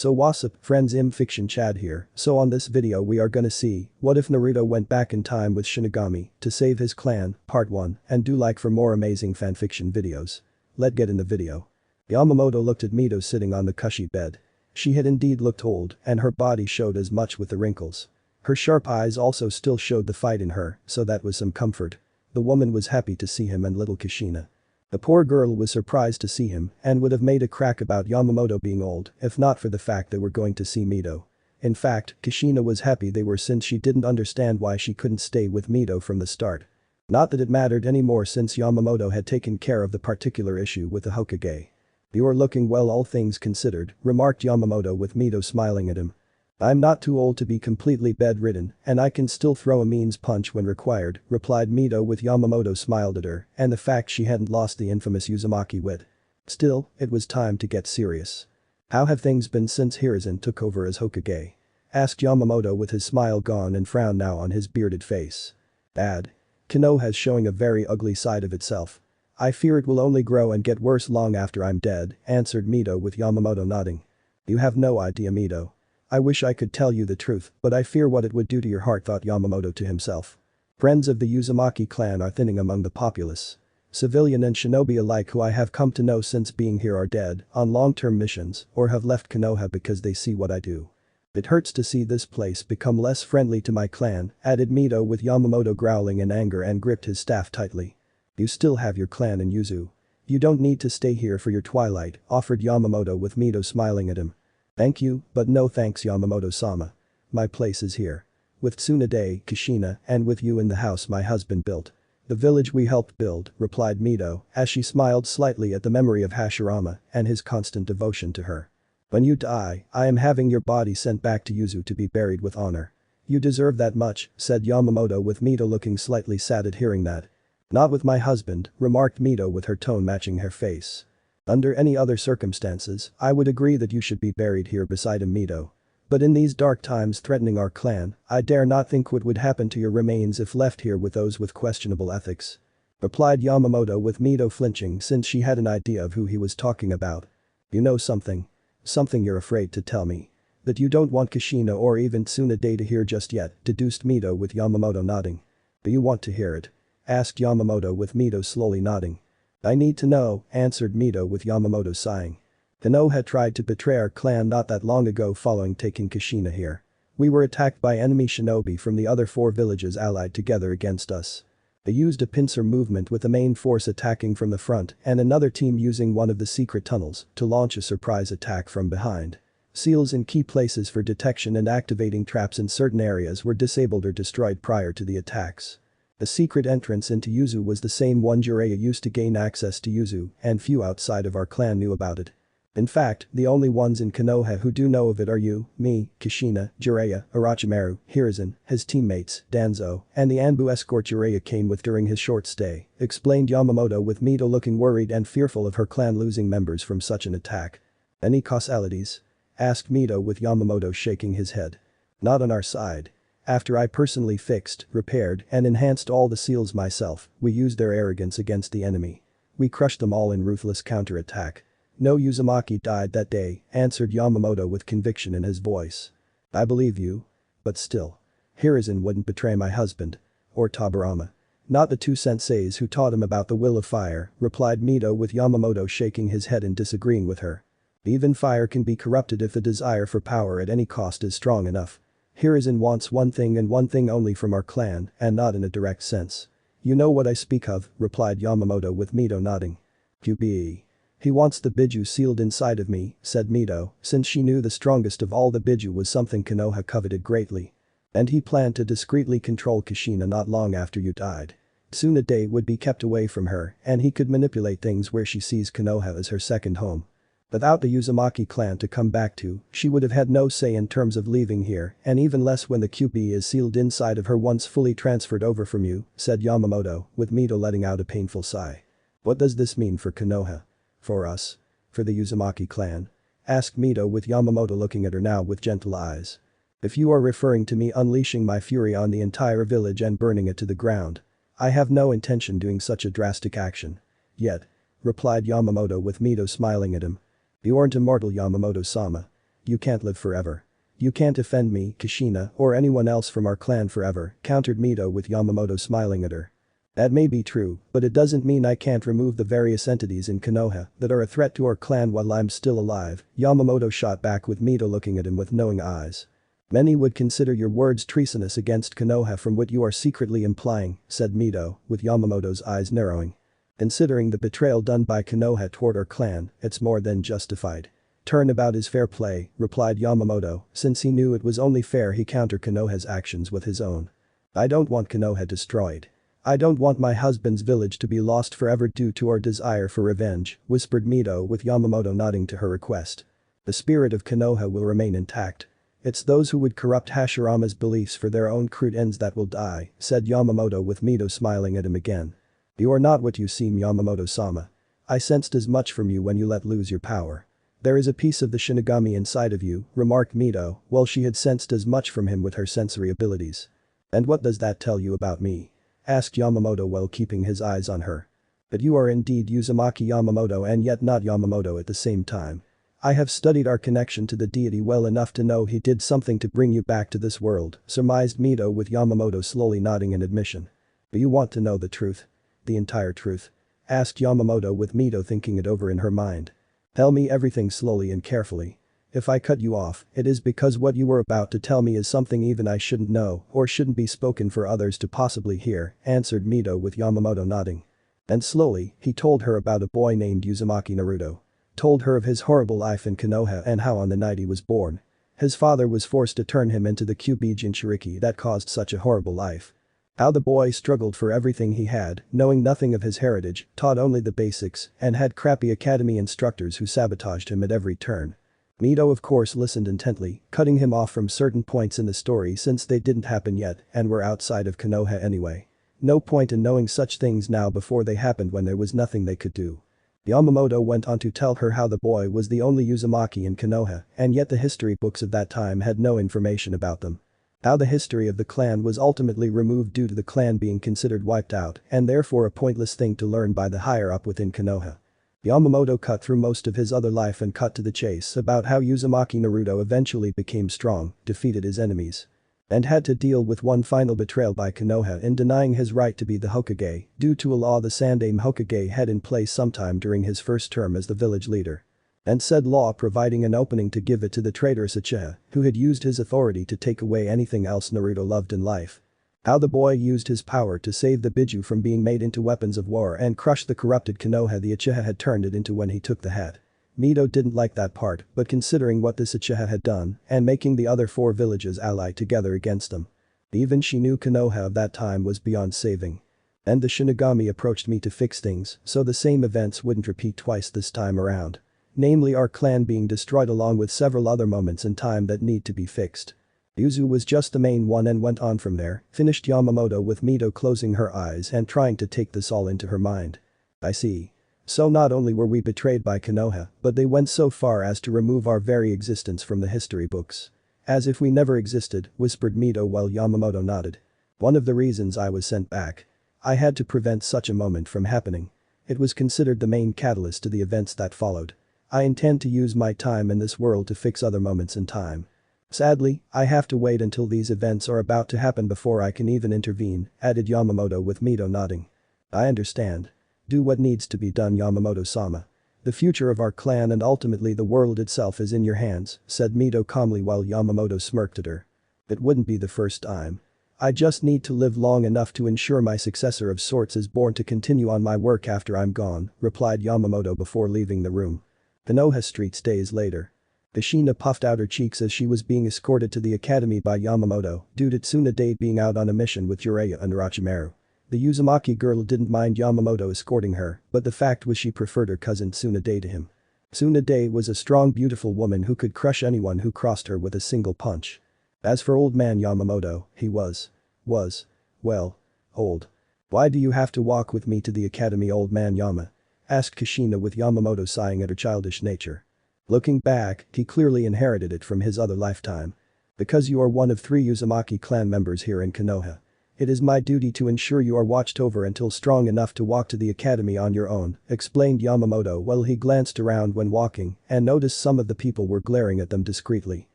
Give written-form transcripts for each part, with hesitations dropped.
So what's up, friends, Fiction Chad here. So on this video we are gonna see, what if Naruto went back in time with Shinigami to save his clan, part 1, and do like for more amazing fanfiction videos. Let's get in the video. Yamamoto looked at Mito sitting on the cushy bed. She had indeed looked old, and her body showed as much with the wrinkles. Her sharp eyes also still showed the fight in her, so that was some comfort. The woman was happy to see him and little Kushina. The poor girl was surprised to see him and would have made a crack about Yamamoto being old if not for the fact they were going to see Mito. In fact, Kushina was happy they were since she didn't understand why she couldn't stay with Mito from the start. Not that it mattered anymore since Yamamoto had taken care of the particular issue with the Hokage. "You're looking well all things considered," remarked Yamamoto with Mito smiling at him. "I'm not too old to be completely bedridden, and I can still throw a means punch when required," replied Mito with Yamamoto smiled at her and the fact she hadn't lost the infamous Uzumaki wit. Still, it was time to get serious. "How have things been since Hiruzen took over as Hokage?" asked Yamamoto with his smile gone and frown now on his bearded face. "Bad. Konoha's showing a very ugly side of itself. I fear it will only grow and get worse long after I'm dead," answered Mito with Yamamoto nodding. "You have no idea, Mito. I wish I could tell you the truth, but I fear what it would do to your heart," thought Yamamoto to himself. Friends of the Uzumaki clan are thinning among the populace. Civilian and shinobi alike who I have come to know since being here are dead, on long-term missions, or have left Konoha because they see what I do. It hurts to see this place become less friendly to my clan, added Mito with Yamamoto growling in anger and gripped his staff tightly. "You still have your clan in Yuzu. You don't need to stay here for your twilight," offered Yamamoto with Mito smiling at him. "Thank you, but no thanks, Yamamoto-sama. My place is here. With Tsunade, Kushina, and with you in the house my husband built. The village we helped build," replied Mito as she smiled slightly at the memory of Hashirama and his constant devotion to her. "When you die, I am having your body sent back to Yuzu to be buried with honor." "You deserve that much," said Yamamoto with Mito looking slightly sad at hearing that. "Not with my husband," remarked Mito with her tone matching her face. "Under any other circumstances, I would agree that you should be buried here beside him, Mito. But in these dark times threatening our clan, I dare not think what would happen to your remains if left here with those with questionable ethics," replied Yamamoto with Mito flinching since she had an idea of who he was talking about. "You know something? Something you're afraid to tell me. That you don't want Kushina or even Tsunade to hear just yet," deduced Mito with Yamamoto nodding. "Do you want to hear it?" asked Yamamoto with Mito slowly nodding. "I need to know," answered Mito with Yamamoto sighing. "Konoha had tried to betray our clan not that long ago following taking Kushina here. We were attacked by enemy shinobi from the other 4 villages allied together against us. They used a pincer movement with the main force attacking from the front and another team using one of the secret tunnels to launch a surprise attack from behind. Seals in key places for detection and activating traps in certain areas were disabled or destroyed prior to the attacks. The secret entrance into Yuzu was the same one Jiraiya used to gain access to Yuzu, and few outside of our clan knew about it. In fact, the only ones in Konoha who do know of it are you, me, Kushina, Jiraiya, Orochimaru, Hiruzen, his teammates, Danzo, and the Anbu escort Jiraiya came with during his short stay," explained Yamamoto with Mito looking worried and fearful of her clan losing members from such an attack. "Any causalities?" asked Mito with Yamamoto shaking his head. "Not on our side. After I personally fixed, repaired, and enhanced all the seals myself, we used their arrogance against the enemy. We crushed them all in ruthless counterattack. No Uzumaki died that day," answered Yamamoto with conviction in his voice. "I believe you. But still. Hiruzen wouldn't betray my husband. Or Tobirama. Not the 2 senseis who taught him about the will of fire," replied Mito with Yamamoto shaking his head and disagreeing with her. "Even fire can be corrupted if the desire for power at any cost is strong enough. Hiruzen wants one thing and one thing only from our clan, and not in a direct sense." "You know what I speak of," replied Yamamoto with Mito nodding. "QBE. He wants the Biju sealed inside of me," said Mito, since she knew the strongest of all the Biju was something Konoha coveted greatly. "And he planned to discreetly control Kushina not long after you died. Tsunade would be kept away from her and he could manipulate things where she sees Konoha as her second home. Without the Uzumaki clan to come back to, she would have had no say in terms of leaving here and even less when the QB is sealed inside of her once fully transferred over from you," said Yamamoto, with Mito letting out a painful sigh. "What does this mean for Konoha? For us? For the Uzumaki clan?" asked Mito with Yamamoto looking at her now with gentle eyes. "If you are referring to me unleashing my fury on the entire village and burning it to the ground, I have no intention doing such a drastic action. Yet," replied Yamamoto with Mito smiling at him. "You aren't immortal, Yamamoto-sama. You can't live forever. You can't defend me, Kushina, or anyone else from our clan forever, countered Mito with Yamamoto smiling at her. That may be true, but it doesn't mean I can't remove the various entities in Konoha that are a threat to our clan while I'm still alive, Yamamoto shot back with Mito looking at him with knowing eyes. Many would consider your words treasonous against Konoha from what you are secretly implying, said Mito, with Yamamoto's eyes narrowing. Considering the betrayal done by Konoha toward our clan, it's more than justified. Turnabout is fair play, replied Yamamoto, since he knew it was only fair he counter Konoha's actions with his own. I don't want Konoha destroyed. I don't want my husband's village to be lost forever due to our desire for revenge, whispered Mito with Yamamoto nodding to her request. The spirit of Konoha will remain intact. It's those who would corrupt Hashirama's beliefs for their own crude ends that will die, said Yamamoto with Mito smiling at him again. You are not what you seem, Yamamoto-sama. I sensed as much from you when you let loose your power. There is a piece of the Shinigami inside of you, remarked Mito, while she had sensed as much from him with her sensory abilities. And what does that tell you about me? Asked Yamamoto while keeping his eyes on her. But you are indeed Uzumaki Yamamoto and yet not Yamamoto at the same time. I have studied our connection to the deity well enough to know he did something to bring you back to this world, surmised Mito with Yamamoto slowly nodding in admission. Do you want to know the truth? The entire truth? Asked Yamamoto with Mito thinking it over in her mind. Tell me everything slowly and carefully. If I cut you off, it is because what you were about to tell me is something even I shouldn't know or shouldn't be spoken for others to possibly hear, answered Mito with Yamamoto nodding. And slowly, he told her about a boy named Uzumaki Naruto. Told her of his horrible life in Konoha and how on the night he was born. His father was forced to turn him into the Kyuubi Jinchuriki that caused such a horrible life. How the boy struggled for everything he had, knowing nothing of his heritage, taught only the basics, and had crappy academy instructors who sabotaged him at every turn. Mito of course listened intently, cutting him off from certain points in the story since they didn't happen yet and were outside of Konoha anyway. No point in knowing such things now before they happened when there was nothing they could do. Yamamoto went on to tell her how the boy was the only Uzumaki in Konoha and yet the history books of that time had no information about them. How the history of the clan was ultimately removed due to the clan being considered wiped out and therefore a pointless thing to learn by the higher up within Konoha. Yamamoto cut through most of his other life and cut to the chase about how Uzumaki Naruto eventually became strong, defeated his enemies. And had to deal with one final betrayal by Konoha in denying his right to be the Hokage due to a law the Sandaime Hokage had in place sometime during his first term as the village leader. And said law providing an opening to give it to the traitorous Uchiha, who had used his authority to take away anything else Naruto loved in life. How the boy used his power to save the Biju from being made into weapons of war and crush the corrupted Konoha the Uchiha had turned it into when he took the hat. Mito didn't like that part, but considering what this Uchiha had done and making the other 4 villages ally together against them. Even she knew Konoha of that time was beyond saving. And the Shinigami approached me to fix things so the same events wouldn't repeat twice this time around. Namely our clan being destroyed along with several other moments in time that need to be fixed. Yuzu was just the main one and went on from there, finished Yamamoto with Mito closing her eyes and trying to take this all into her mind. I see. So not only were we betrayed by Konoha, but they went so far as to remove our very existence from the history books. As if we never existed, whispered Mito while Yamamoto nodded. One of the reasons I was sent back. I had to prevent such a moment from happening. It was considered the main catalyst to the events that followed. I intend to use my time in this world to fix other moments in time. Sadly, I have to wait until these events are about to happen before I can even intervene, added Yamamoto with Mito nodding. I understand. Do what needs to be done, Yamamoto-sama. The future of our clan and ultimately the world itself is in your hands, said Mito calmly while Yamamoto smirked at her. It wouldn't be the first time. I just need to live long enough to ensure my successor of sorts is born to continue on my work after I'm gone, replied Yamamoto before leaving the room. Konoha Street days later. Kushina puffed out her cheeks as she was being escorted to the academy by Yamamoto due to Tsunade being out on a mission with Jiraiya and Orochimaru. The Uzumaki girl didn't mind Yamamoto escorting her, but the fact was she preferred her cousin Tsunade to him. Tsunade was a strong beautiful woman who could crush anyone who crossed her with a single punch. As for old man Yamamoto, he was, well, old. Why do you have to walk with me to the academy, old man Yama? Asked Kushina with Yamamoto sighing at her childish nature. Looking back, he clearly inherited it from his other lifetime. Because you are one of 3 Uzumaki clan members here in Konoha. It is my duty to ensure you are watched over until strong enough to walk to the academy on your own, explained Yamamoto while he glanced around when walking and noticed some of the people were glaring at them discreetly.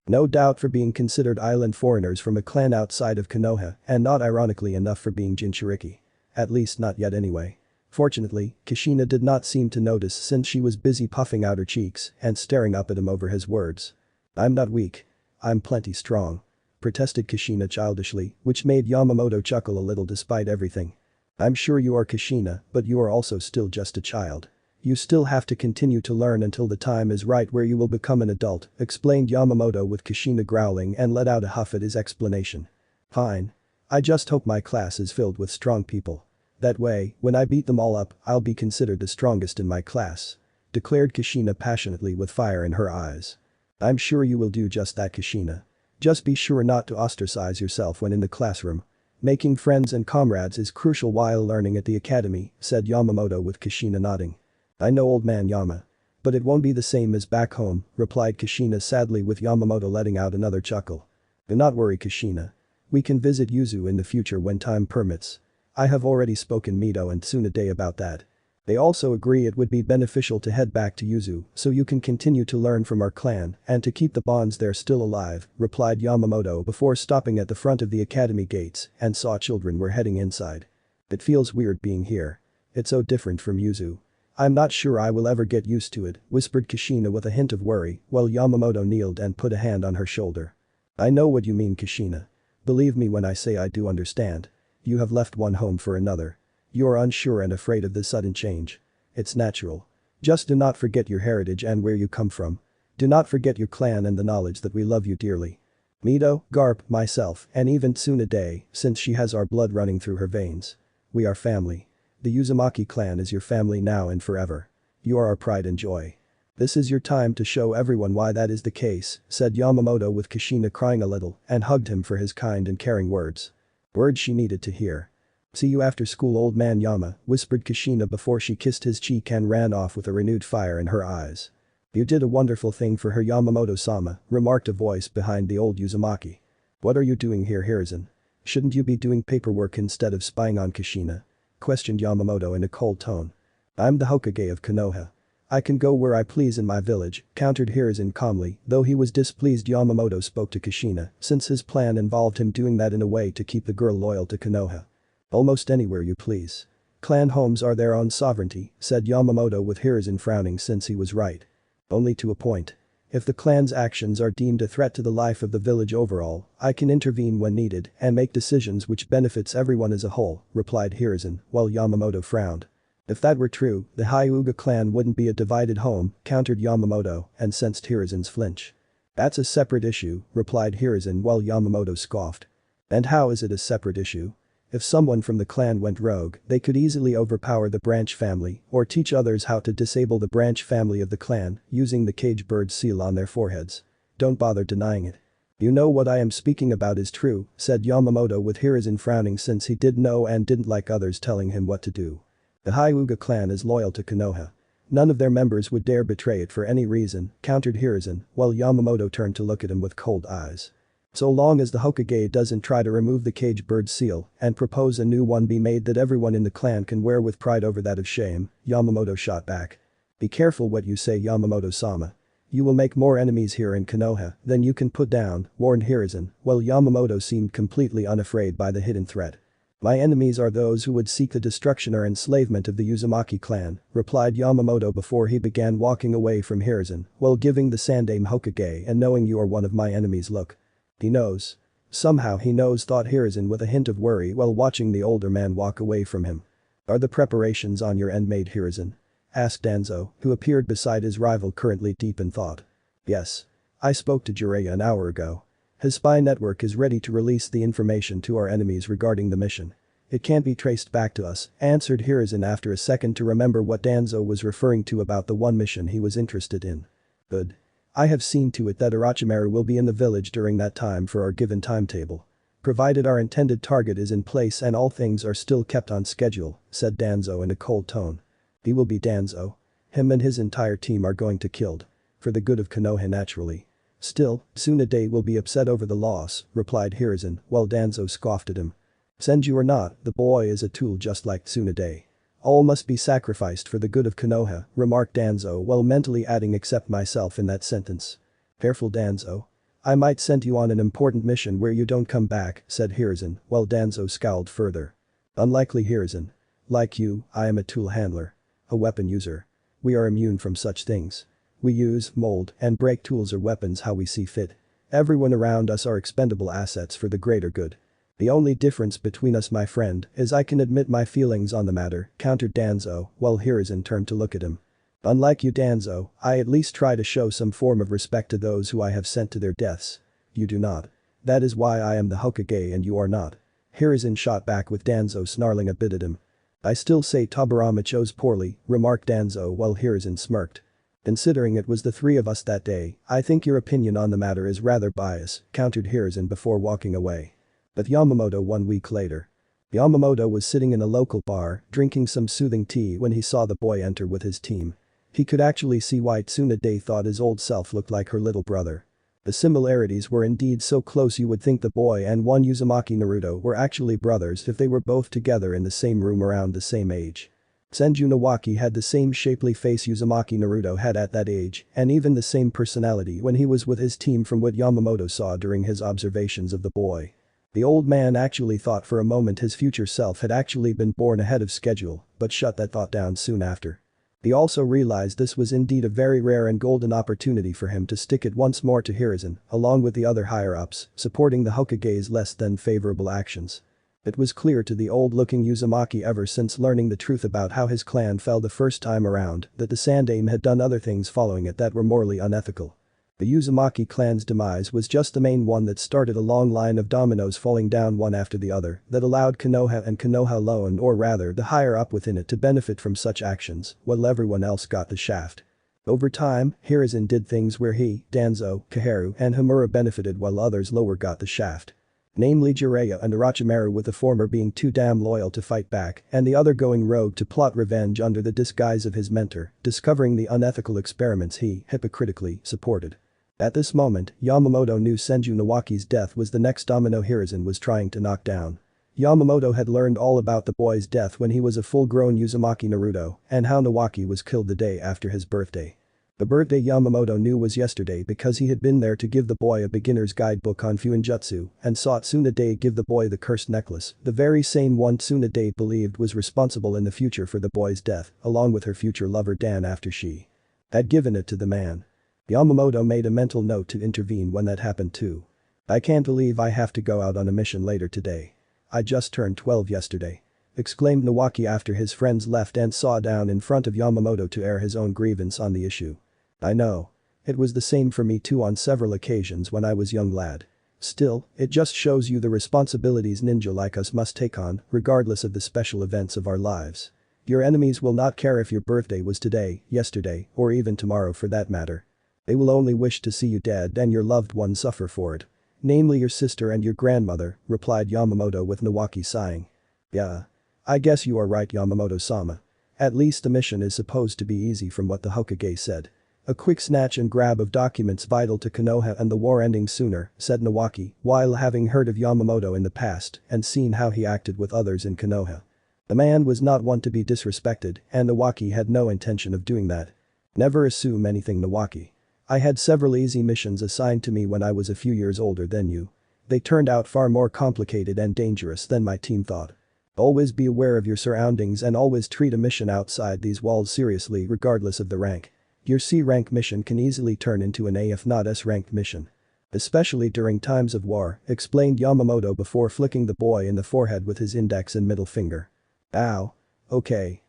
No doubt for being considered island foreigners from a clan outside of Konoha and not ironically enough for being Jinchuriki. At least not yet anyway. Fortunately, Kushina did not seem to notice since she was busy puffing out her cheeks and staring up at him over his words. I'm not weak. I'm plenty strong. Protested Kushina childishly, which made Yamamoto chuckle a little despite everything. I'm sure you are Kushina, but you are also still just a child. You still have to continue to learn until the time is right where you will become an adult, explained Yamamoto with Kushina growling and let out a huff at his explanation. Fine. I just hope my class is filled with strong people. That way, when I beat them all up, I'll be considered the strongest in my class. Declared Kushina passionately with fire in her eyes. I'm sure you will do just that, Kushina. Just be sure not to ostracize yourself when in the classroom. Making friends and comrades is crucial while learning at the academy, said Yamamoto with Kushina nodding. I know, old man Yama. But it won't be the same as back home, replied Kushina sadly with Yamamoto letting out another chuckle. Do not worry, Kushina. We can visit Yuzu in the future when time permits. I have already spoken Mito and Tsunade about that. They also agree it would be beneficial to head back to Yuzu so you can continue to learn from our clan and to keep the bonds there still alive, replied Yamamoto before stopping at the front of the academy gates and saw children were heading inside. It feels weird being here. It's so different from Yuzu. I'm not sure I will ever get used to it, whispered Kushina with a hint of worry while Yamamoto kneeled and put a hand on her shoulder. I know what you mean, Kushina. Believe me when I say I do understand. You have left one home for another. You are unsure and afraid of this sudden change. It's natural. Just do not forget your heritage and where you come from. Do not forget your clan and the knowledge that we love you dearly. Mito, Garp, myself, and even Tsunade, since she has our blood running through her veins. We are family. The Uzumaki clan is your family now and forever. You are our pride and joy. This is your time to show everyone why that is the case, said Yamamoto with Kushina crying a little and hugged him for his kind and caring words. Words she needed to hear. See you after school, old man Yama, whispered Kushina before she kissed his cheek and ran off with a renewed fire in her eyes. You did a wonderful thing for her, Yamamoto-sama, remarked a voice behind the old Uzumaki. What are you doing here, Hiruzen? Shouldn't you be doing paperwork instead of spying on Kushina? Questioned Yamamoto in a cold tone. I'm the Hokage of Konoha. I can go where I please in my village, countered Hiruzen calmly, though he was displeased Yamamoto spoke to Kushina since his plan involved him doing that in a way to keep the girl loyal to Konoha. Almost anywhere you please. Clan homes are their own sovereignty, said Yamamoto with Hiruzen frowning since he was right. Only to a point. If the clan's actions are deemed a threat to the life of the village overall, I can intervene when needed and make decisions which benefits everyone as a whole, replied Hiruzen, while Yamamoto frowned. If that were true, the Hyuga clan wouldn't be a divided home, countered Yamamoto and sensed Hiruzen's flinch. That's a separate issue, replied Hiruzen while Yamamoto scoffed. And how is it a separate issue? If someone from the clan went rogue, they could easily overpower the branch family or teach others how to disable the branch family of the clan using the cage bird seal on their foreheads. Don't bother denying it. You know what I am speaking about is true, said Yamamoto with Hiruzen frowning since he did know and didn't like others telling him what to do. The Hyuga clan is loyal to Konoha. None of their members would dare betray it for any reason, countered Hiruzen while Yamamoto turned to look at him with cold eyes. So long as the Hokage doesn't try to remove the cage bird seal and propose a new one be made that everyone in the clan can wear with pride over that of shame, Yamamoto shot back. Be careful what you say, Yamamoto-sama. You will make more enemies here in Konoha than you can put down, warned Hiruzen, while Yamamoto seemed completely unafraid by the hidden threat. My enemies are those who would seek the destruction or enslavement of the Uzumaki clan, replied Yamamoto before he began walking away from Hiruzen while giving the Sandaime Hokage and knowing you are one of my enemies look. He knows. Somehow he knows, thought Hiruzen with a hint of worry while watching the older man walk away from him. Are the preparations on your end made, Hiruzen? Asked Danzo, who appeared beside his rival currently deep in thought. Yes. I spoke to Jiraiya an hour ago. His spy network is ready to release the information to our enemies regarding the mission. It can't be traced back to us, answered Hiruzen after a second to remember what Danzo was referring to about the one mission he was interested in. Good. I have seen to it that Orochimaru will be in the village during that time for our given timetable. Provided our intended target is in place and all things are still kept on schedule, said Danzo in a cold tone. He will be Danzo. Him and his entire team are going to killed. For the good of Konoha naturally. Still, Tsunade will be upset over the loss, replied Hiruzen while Danzo scoffed at him. Senju or not, the boy is a tool just like Tsunade. All must be sacrificed for the good of Konoha, remarked Danzo while mentally adding except myself in that sentence. Careful Danzo. I might send you on an important mission where you don't come back, said Hiruzen, while Danzo scowled further. Unlikely Hiruzen. Like you, I am a tool handler. A weapon user. We are immune from such things. We use, mold, and break tools or weapons how we see fit. Everyone around us are expendable assets for the greater good. The only difference between us, my friend, is I can admit my feelings on the matter, countered Danzo, while Hiruzen turned to look at him. Unlike you Danzo, I at least try to show some form of respect to those who I have sent to their deaths. You do not. That is why I am the Hokage and you are not. Hiruzen shot back with Danzo snarling a bit at him. I still say Tobirama chose poorly, remarked Danzo while Hiruzen smirked. Considering it was the three of us that day, I think your opinion on the matter is rather biased, countered Hiruzen before walking away. But Yamamoto 1 week later. Yamamoto was sitting in a local bar, drinking some soothing tea when he saw the boy enter with his team. He could actually see why Tsunade thought his old self looked like her little brother. The similarities were indeed so close you would think the boy and one Uzumaki Naruto were actually brothers if they were both together in the same room around the same age. Senju Nawaki had the same shapely face Uzumaki Naruto had at that age, and even the same personality when he was with his team from what Yamamoto saw during his observations of the boy. The old man actually thought for a moment his future self had actually been born ahead of schedule, but shut that thought down soon after. He also realized this was indeed a very rare and golden opportunity for him to stick it once more to Hiruzen, along with the other higher-ups, supporting the Hokage's less than favorable actions. It was clear to the old-looking Uzumaki ever since learning the truth about how his clan fell the first time around that the Sandaime had done other things following it that were morally unethical. The Uzumaki clan's demise was just the main one that started a long line of dominoes falling down one after the other that allowed Konoha and Konoha alone or rather the higher up within it to benefit from such actions while everyone else got the shaft. Over time, Hiruzen did things where he, Danzo, Kaharu and Homura benefited while others lower got the shaft. Namely Jiraiya and Orochimaru, with the former being too damn loyal to fight back and the other going rogue to plot revenge under the disguise of his mentor, discovering the unethical experiments he, hypocritically, supported. At this moment, Yamamoto knew Senju Nawaki's death was the next domino Hiruzen was trying to knock down. Yamamoto had learned all about the boy's death when he was a full-grown Uzumaki Naruto and how Nawaki was killed the day after his birthday. The birthday Yamamoto knew was yesterday because he had been there to give the boy a beginner's guidebook on Fuinjutsu and saw Tsunade give the boy the cursed necklace, the very same one Tsunade believed was responsible in the future for the boy's death, along with her future lover Dan after she had given it to the man. Yamamoto made a mental note to intervene when that happened too. I can't believe I have to go out on a mission later today. I just turned 12 yesterday. Exclaimed Nawaki after his friends left and saw down in front of Yamamoto to air his own grievance on the issue. I know. It was the same for me too on several occasions when I was young lad. Still, it just shows you the responsibilities ninja like us must take on, regardless of the special events of our lives. Your enemies will not care if your birthday was today, yesterday, or even tomorrow for that matter. They will only wish to see you dead and your loved ones suffer for it. Namely your sister and your grandmother, replied Yamamoto with Nawaki sighing. Yeah. I guess you are right Yamamoto-sama. At least the mission is supposed to be easy from what the Hokage said. A quick snatch and grab of documents vital to Konoha and the war ending sooner, said Nawaki, while having heard of Yamamoto in the past and seen how he acted with others in Konoha. The man was not one to be disrespected and Nawaki had no intention of doing that. Never assume anything Nawaki. I had several easy missions assigned to me when I was a few years older than you. They turned out far more complicated and dangerous than my team thought. Always be aware of your surroundings and always treat a mission outside these walls seriously regardless of the rank. Your C rank mission can easily turn into an A if not S ranked mission. Especially during times of war, explained Yamamoto before flicking the boy in the forehead with his index and middle finger. Ow. Okay.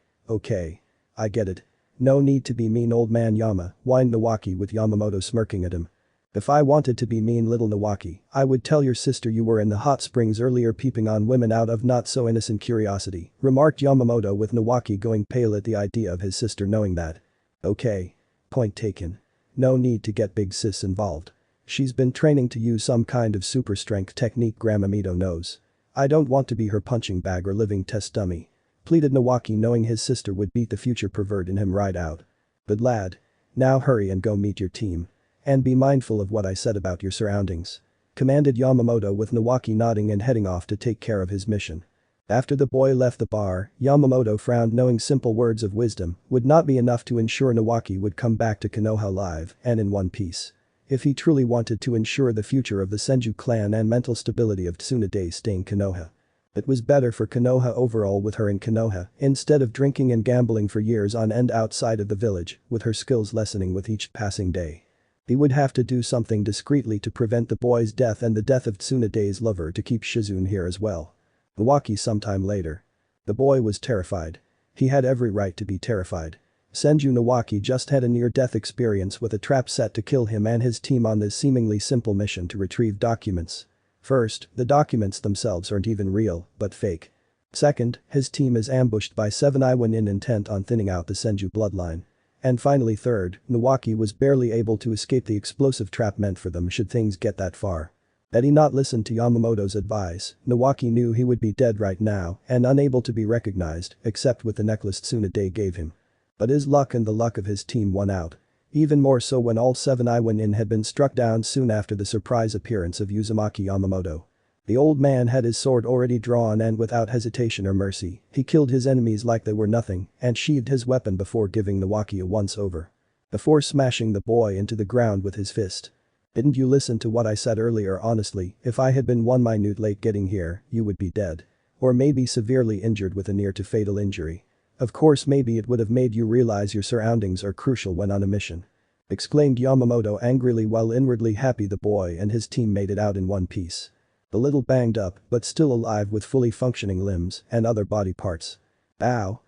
I get it. No need to be mean old man Yama, whined Nawaki with Yamamoto smirking at him. If I wanted to be mean little Nawaki, I would tell your sister you were in the hot springs earlier peeping on women out of not so innocent curiosity, remarked Yamamoto with Nawaki going pale at the idea of his sister knowing that. Okay. Point taken. No need to get big sis involved. She's been training to use some kind of super strength technique Gramamito knows. I don't want to be her punching bag or living test dummy. Pleaded Nawaki knowing his sister would beat the future pervert in him right out. But lad. Now hurry and go meet your team. And be mindful of what I said about your surroundings. commanded Yamamoto with Nawaki nodding and heading off to take care of his mission. After the boy left the bar, Yamamoto frowned, knowing simple words of wisdom would not be enough to ensure Nawaki would come back to Konoha alive and in one piece. If he truly wanted to ensure the future of the Senju clan and mental stability of Tsunade staying Konoha. It was better for Konoha overall with her in Konoha instead of drinking and gambling for years on end outside of the village, with her skills lessening with each passing day. He would have to do something discreetly to prevent the boy's death and the death of Tsunade's lover to keep Shizune here as well. Nawaki sometime later. The boy was terrified. He had every right to be terrified. Senju Nawaki just had a near-death experience with a trap set to kill him and his team on this seemingly simple mission to retrieve documents. First, the documents themselves aren't even real, but fake. Second, his team is ambushed by 7 Iwanin intent on thinning out the Senju bloodline. And finally third, Nawaki was barely able to escape the explosive trap meant for them should things get that far. Had he not listened to Yamamoto's advice, Nawaki knew he would be dead right now and unable to be recognized except with the necklace Tsunade gave him. But his luck and the luck of his team won out. Even more so when all 7 Iwanin had been struck down soon after the surprise appearance of Uzumaki Yamamoto. The old man had his sword already drawn and without hesitation or mercy, he killed his enemies like they were nothing and sheathed his weapon before giving Nawaki a once-over. Before smashing the boy into the ground with his fist. Didn't you listen to what I said earlier? Honestly, if I had been 1 minute late getting here, you would be dead. Or maybe severely injured with a near to fatal injury. Of course maybe it would have made you realize your surroundings are crucial when on a mission. Exclaimed Yamamoto angrily while inwardly happy the boy and his team made it out in one piece. A little banged up but still alive with fully functioning limbs and other body parts. Ow.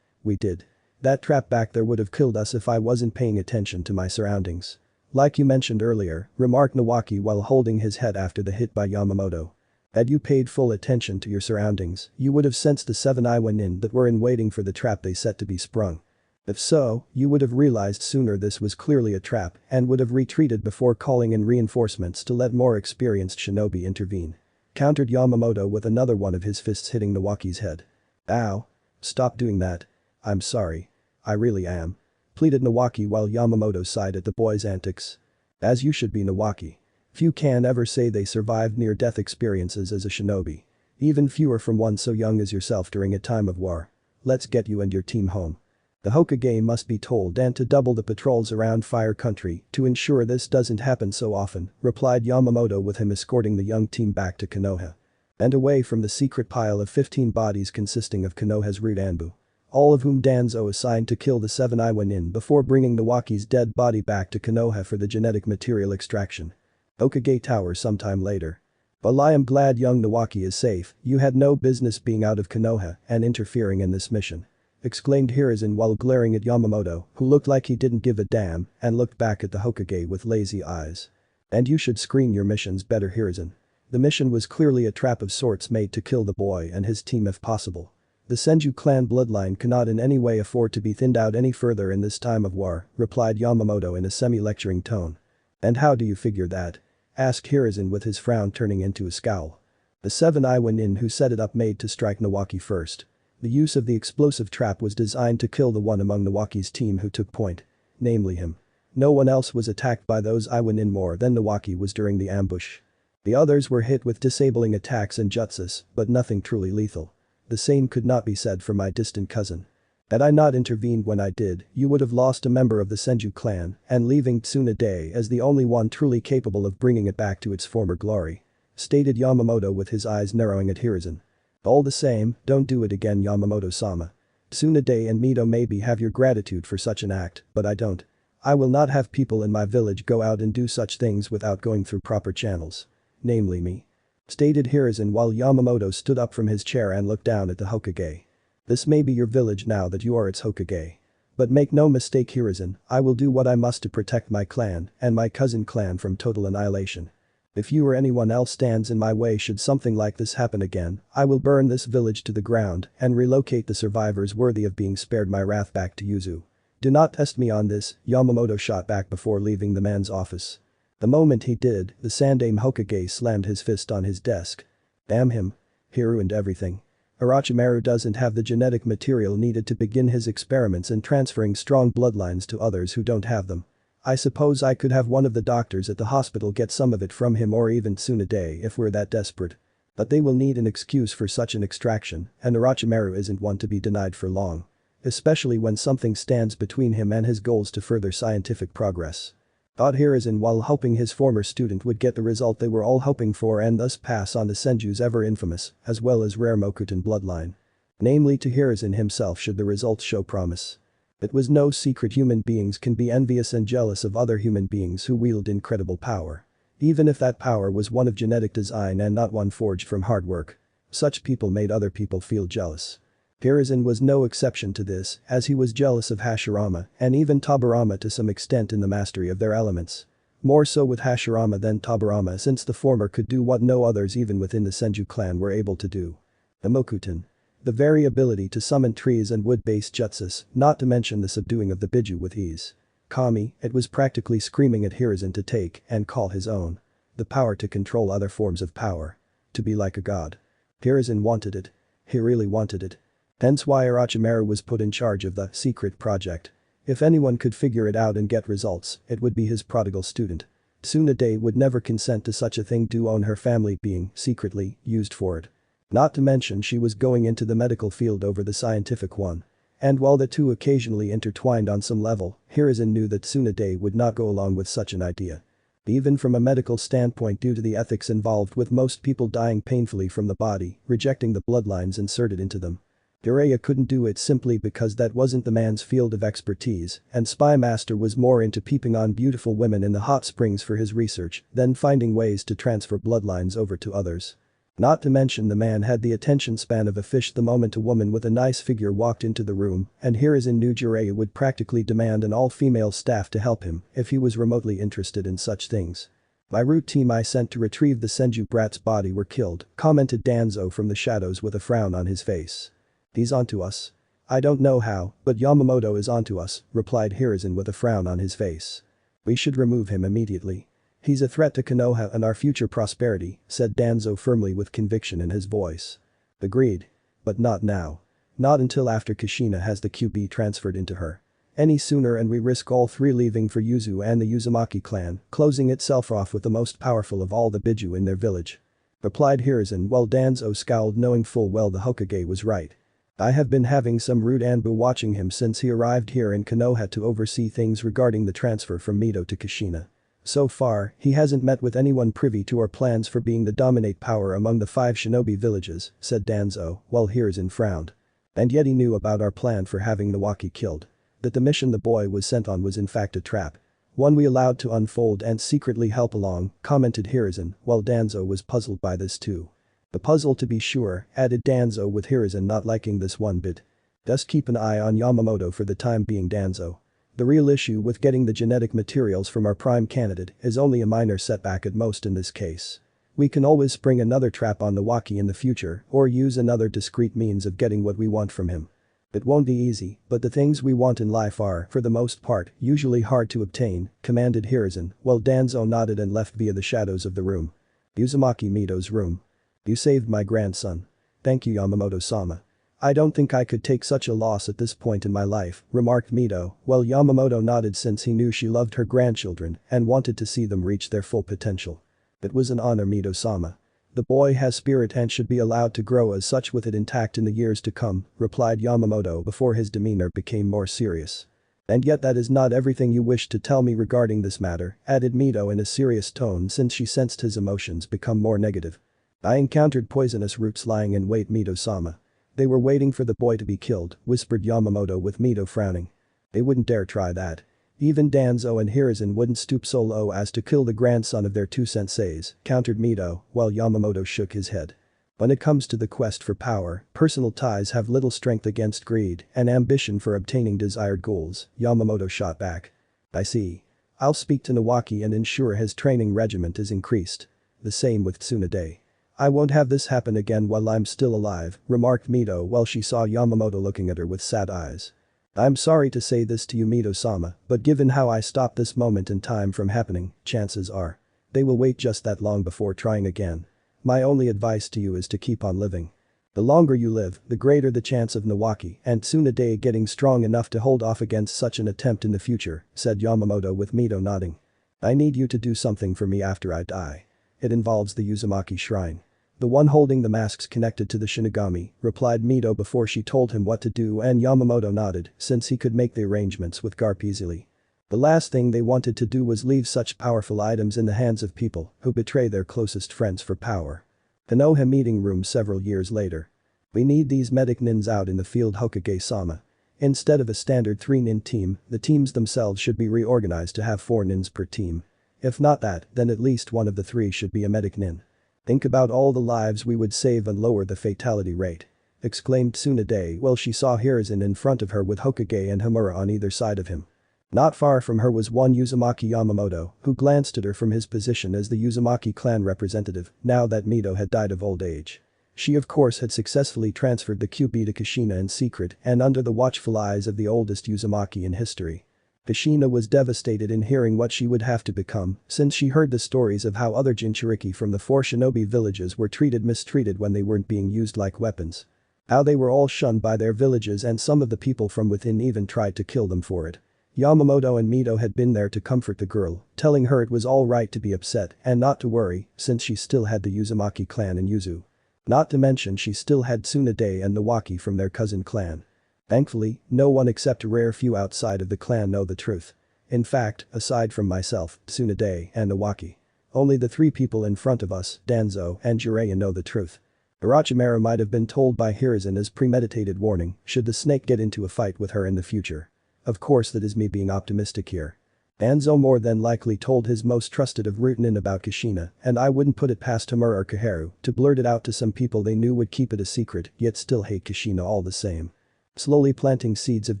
We did. That trap back there would have killed us if I wasn't paying attention to my surroundings. Like you mentioned earlier, remarked Nawaki while holding his head after the hit by Yamamoto. Had you paid full attention to your surroundings, you would have sensed the 7 Iwanin that were in waiting for the trap they set to be sprung. If so, you would have realized sooner this was clearly a trap and would have retreated before calling in reinforcements to let more experienced shinobi intervene. Countered Yamamoto with another one of his fists hitting Nawaki's head. Ow. Stop doing that. I'm sorry. I really am. Pleaded Nawaki while Yamamoto sighed at the boy's antics. As you should be, Nawaki. Few can ever say they survived near-death experiences as a shinobi. Even fewer from one so young as yourself during a time of war. Let's get you and your team home. The Hokage must be told and to double the patrols around Fire Country to ensure this doesn't happen so often, replied Yamamoto with him escorting the young team back to Konoha. And away from the secret pile of 15 bodies consisting of Konoha's root Anbu. All of whom Danzo assigned to kill the 7 Iwanin before bringing Nawaki's dead body back to Konoha for the genetic material extraction. Hokage Tower sometime later. While I am glad young Nawaki is safe, you had no business being out of Konoha and interfering in this mission. Exclaimed Hiruzen while glaring at Yamamoto, who looked like he didn't give a damn and looked back at the Hokage with lazy eyes. And you should screen your missions better, Hiruzen. The mission was clearly a trap of sorts made to kill the boy and his team if possible. The Senju clan bloodline cannot in any way afford to be thinned out any further in this time of war, replied Yamamoto in a semi-lecturing tone. And how do you figure that? Asked Hiruzen with his frown turning into a scowl. The 7 Iwanin who set it up made to strike Nawaki first. The use of the explosive trap was designed to kill the one among Nawaki's team who took point. Namely him. No one else was attacked by those Iwanin more than Nawaki was during the ambush. The others were hit with disabling attacks and jutsus, but nothing truly lethal. The same could not be said for my distant cousin. Had I not intervened when I did, you would have lost a member of the Senju clan and leaving Tsunade as the only one truly capable of bringing it back to its former glory. Stated Yamamoto with his eyes narrowing at Hiruzen. All the same, don't do it again, Yamamoto-sama. Tsunade and Mito maybe have your gratitude for such an act, but I don't. I will not have people in my village go out and do such things without going through proper channels. Namely me. Stated Hiruzen while Yamamoto stood up from his chair and looked down at the Hokage. This may be your village now that you are its Hokage. But make no mistake, Hiruzen, I will do what I must to protect my clan and my cousin clan from total annihilation. If you or anyone else stands in my way should something like this happen again, I will burn this village to the ground and relocate the survivors worthy of being spared my wrath back to Yuzu. Do not test me on this, Yamamoto shot back before leaving the man's office. The moment he did, the Sandaime Hokage slammed his fist on his desk. Damn him. He ruined everything. Orochimaru doesn't have the genetic material needed to begin his experiments in transferring strong bloodlines to others who don't have them. I suppose I could have one of the doctors at the hospital get some of it from him or even Tsunade if we're that desperate. But they will need an excuse for such an extraction, and Orochimaru isn't one to be denied for long. Especially when something stands between him and his goals to further scientific progress. Thought Hiruzen while hoping his former student would get the result they were all hoping for and thus pass on to Senju's ever infamous, as well as rare Mokuton bloodline. Namely to Hiruzen himself should the results show promise. It was no secret human beings can be envious and jealous of other human beings who wield incredible power. Even if that power was one of genetic design and not one forged from hard work. Such people made other people feel jealous. Hiruzen was no exception to this, as he was jealous of Hashirama and even Tobirama to some extent in the mastery of their elements. More so with Hashirama than Tobirama since the former could do what no others even within the Senju clan were able to do. The Mokuton. The very ability to summon trees and wood-based jutsus, not to mention the subduing of the Biju with ease. Kami, it was practically screaming at Hiruzen to take and call his own. The power to control other forms of power. To be like a god. Hiruzen wanted it. He really wanted it. Hence why Orochimaru was put in charge of the secret project. If anyone could figure it out and get results, it would be his prodigal student. Tsunade would never consent to such a thing due on her family being, secretly, used for it. Not to mention she was going into the medical field over the scientific one. And while the two occasionally intertwined on some level, Hiruzen knew that Tsunade would not go along with such an idea. Even from a medical standpoint due to the ethics involved with most people dying painfully from the body, rejecting the bloodlines inserted into them. Jiraiya couldn't do it simply because that wasn't the man's field of expertise, and Spy Master was more into peeping on beautiful women in the hot springs for his research than finding ways to transfer bloodlines over to others. Not to mention the man had the attention span of a fish the moment a woman with a nice figure walked into the room, and Hiruzen knew Jiraiya would practically demand an all-female staff to help him if he was remotely interested in such things. My route team I sent to retrieve the Senju brat's body were killed, commented Danzo from the shadows with a frown on his face. He's onto us. I don't know how, but Yamamoto is onto us, replied Hiruzen with a frown on his face. We should remove him immediately. He's a threat to Konoha and our future prosperity, said Danzo firmly with conviction in his voice. Agreed. But not now. Not until after Kushina has the QB transferred into her. Any sooner and we risk all three leaving for Yuzu and the Uzumaki clan, closing itself off with the most powerful of all the Biju in their village. Replied Hiruzen while Danzo scowled knowing full well the Hokage was right. I have been having some rude Anbu watching him since he arrived here in Konoha to oversee things regarding the transfer from Mito to Kushina. So far, he hasn't met with anyone privy to our plans for being the dominate power among the 5 shinobi villages, said Danzo, while Hiruzen frowned. And yet he knew about our plan for having Nawaki killed. That the mission the boy was sent on was in fact a trap. One we allowed to unfold and secretly help along, commented Hiruzen, while Danzo was puzzled by this too. A puzzle to be sure, added Danzo with Hiruzen not liking this one bit. Just keep an eye on Yamamoto for the time being Danzo. The real issue with getting the genetic materials from our prime candidate is only a minor setback at most in this case. We can always spring another trap on Nawaki in the future or use another discreet means of getting what we want from him. It won't be easy, but the things we want in life are, for the most part, usually hard to obtain, commanded Hiruzen, while Danzo nodded and left via the shadows of the room. Uzumaki Mito's room. You saved my grandson. Thank you Yamamoto-sama. I don't think I could take such a loss at this point in my life, remarked Mito, while Yamamoto nodded since he knew she loved her grandchildren and wanted to see them reach their full potential. It was an honor Mito-sama. The boy has spirit and should be allowed to grow as such with it intact in the years to come, replied Yamamoto before his demeanor became more serious. And yet that is not everything you wish to tell me regarding this matter, added Mito in a serious tone since she sensed his emotions become more negative. I encountered poisonous roots lying in wait Mito-sama. They were waiting for the boy to be killed, whispered Yamamoto with Mito frowning. They wouldn't dare try that. Even Danzo and Hiruzen wouldn't stoop so low as to kill the grandson of their 2 senseis, countered Mito, while Yamamoto shook his head. When it comes to the quest for power, personal ties have little strength against greed and ambition for obtaining desired goals, Yamamoto shot back. I see. I'll speak to Nawaki and ensure his training regiment is increased. The same with Tsunade. I won't have this happen again while I'm still alive, remarked Mito while she saw Yamamoto looking at her with sad eyes. I'm sorry to say this to you Mito-sama, but given how I stopped this moment in time from happening, chances are they will wait just that long before trying again. My only advice to you is to keep on living. The longer you live, the greater the chance of Nawaki and Tsunade getting strong enough to hold off against such an attempt in the future, said Yamamoto with Mito nodding. I need you to do something for me after I die. It involves the Uzumaki shrine. The one holding the masks connected to the Shinigami, replied Mito before she told him what to do, and Yamamoto nodded since he could make the arrangements with Garp easily. The last thing they wanted to do was leave such powerful items in the hands of people who betray their closest friends for power. Konoha meeting room several years later. We need these medic nins out in the field, Hokage-sama. Instead of a standard 3-nin team, the teams themselves should be reorganized to have 4 nins per team. If not that, then at least one of the 3 should be a medic nin. Think about all the lives we would save and lower the fatality rate. Exclaimed Tsunade while she saw Hiruzen in front of her with Hokage and Homura on either side of him. Not far from her was one Uzumaki Yamamoto, who glanced at her from his position as the Uzumaki clan representative, now that Mito had died of old age. She of course had successfully transferred the QB to Kushina in secret and under the watchful eyes of the oldest Uzumaki in history. Kushina was devastated in hearing what she would have to become, since she heard the stories of how other Jinchuriki from the 4 shinobi villages were mistreated when they weren't being used like weapons. How they were all shunned by their villages and some of the people from within even tried to kill them for it. Yamamoto and Mito had been there to comfort the girl, telling her it was alright to be upset and not to worry since she still had the Uzumaki clan in Yuzu. Not to mention she still had Tsunade and Nawaki from their cousin clan. Thankfully, no one except a rare few outside of the clan know the truth. In fact, aside from myself, Tsunade, and Nawaki. Only the 3 people in front of us, Danzo and Jiraiya, know the truth. Orochimaru might have been told by Hiruzen as premeditated warning should the snake get into a fight with her in the future. Of course that is me being optimistic here. Danzo more than likely told his most trusted of Rootanin about Kushina, and I wouldn't put it past Homura or Koharu to blurt it out to some people they knew would keep it a secret yet still hate Kushina all the same. Slowly planting seeds of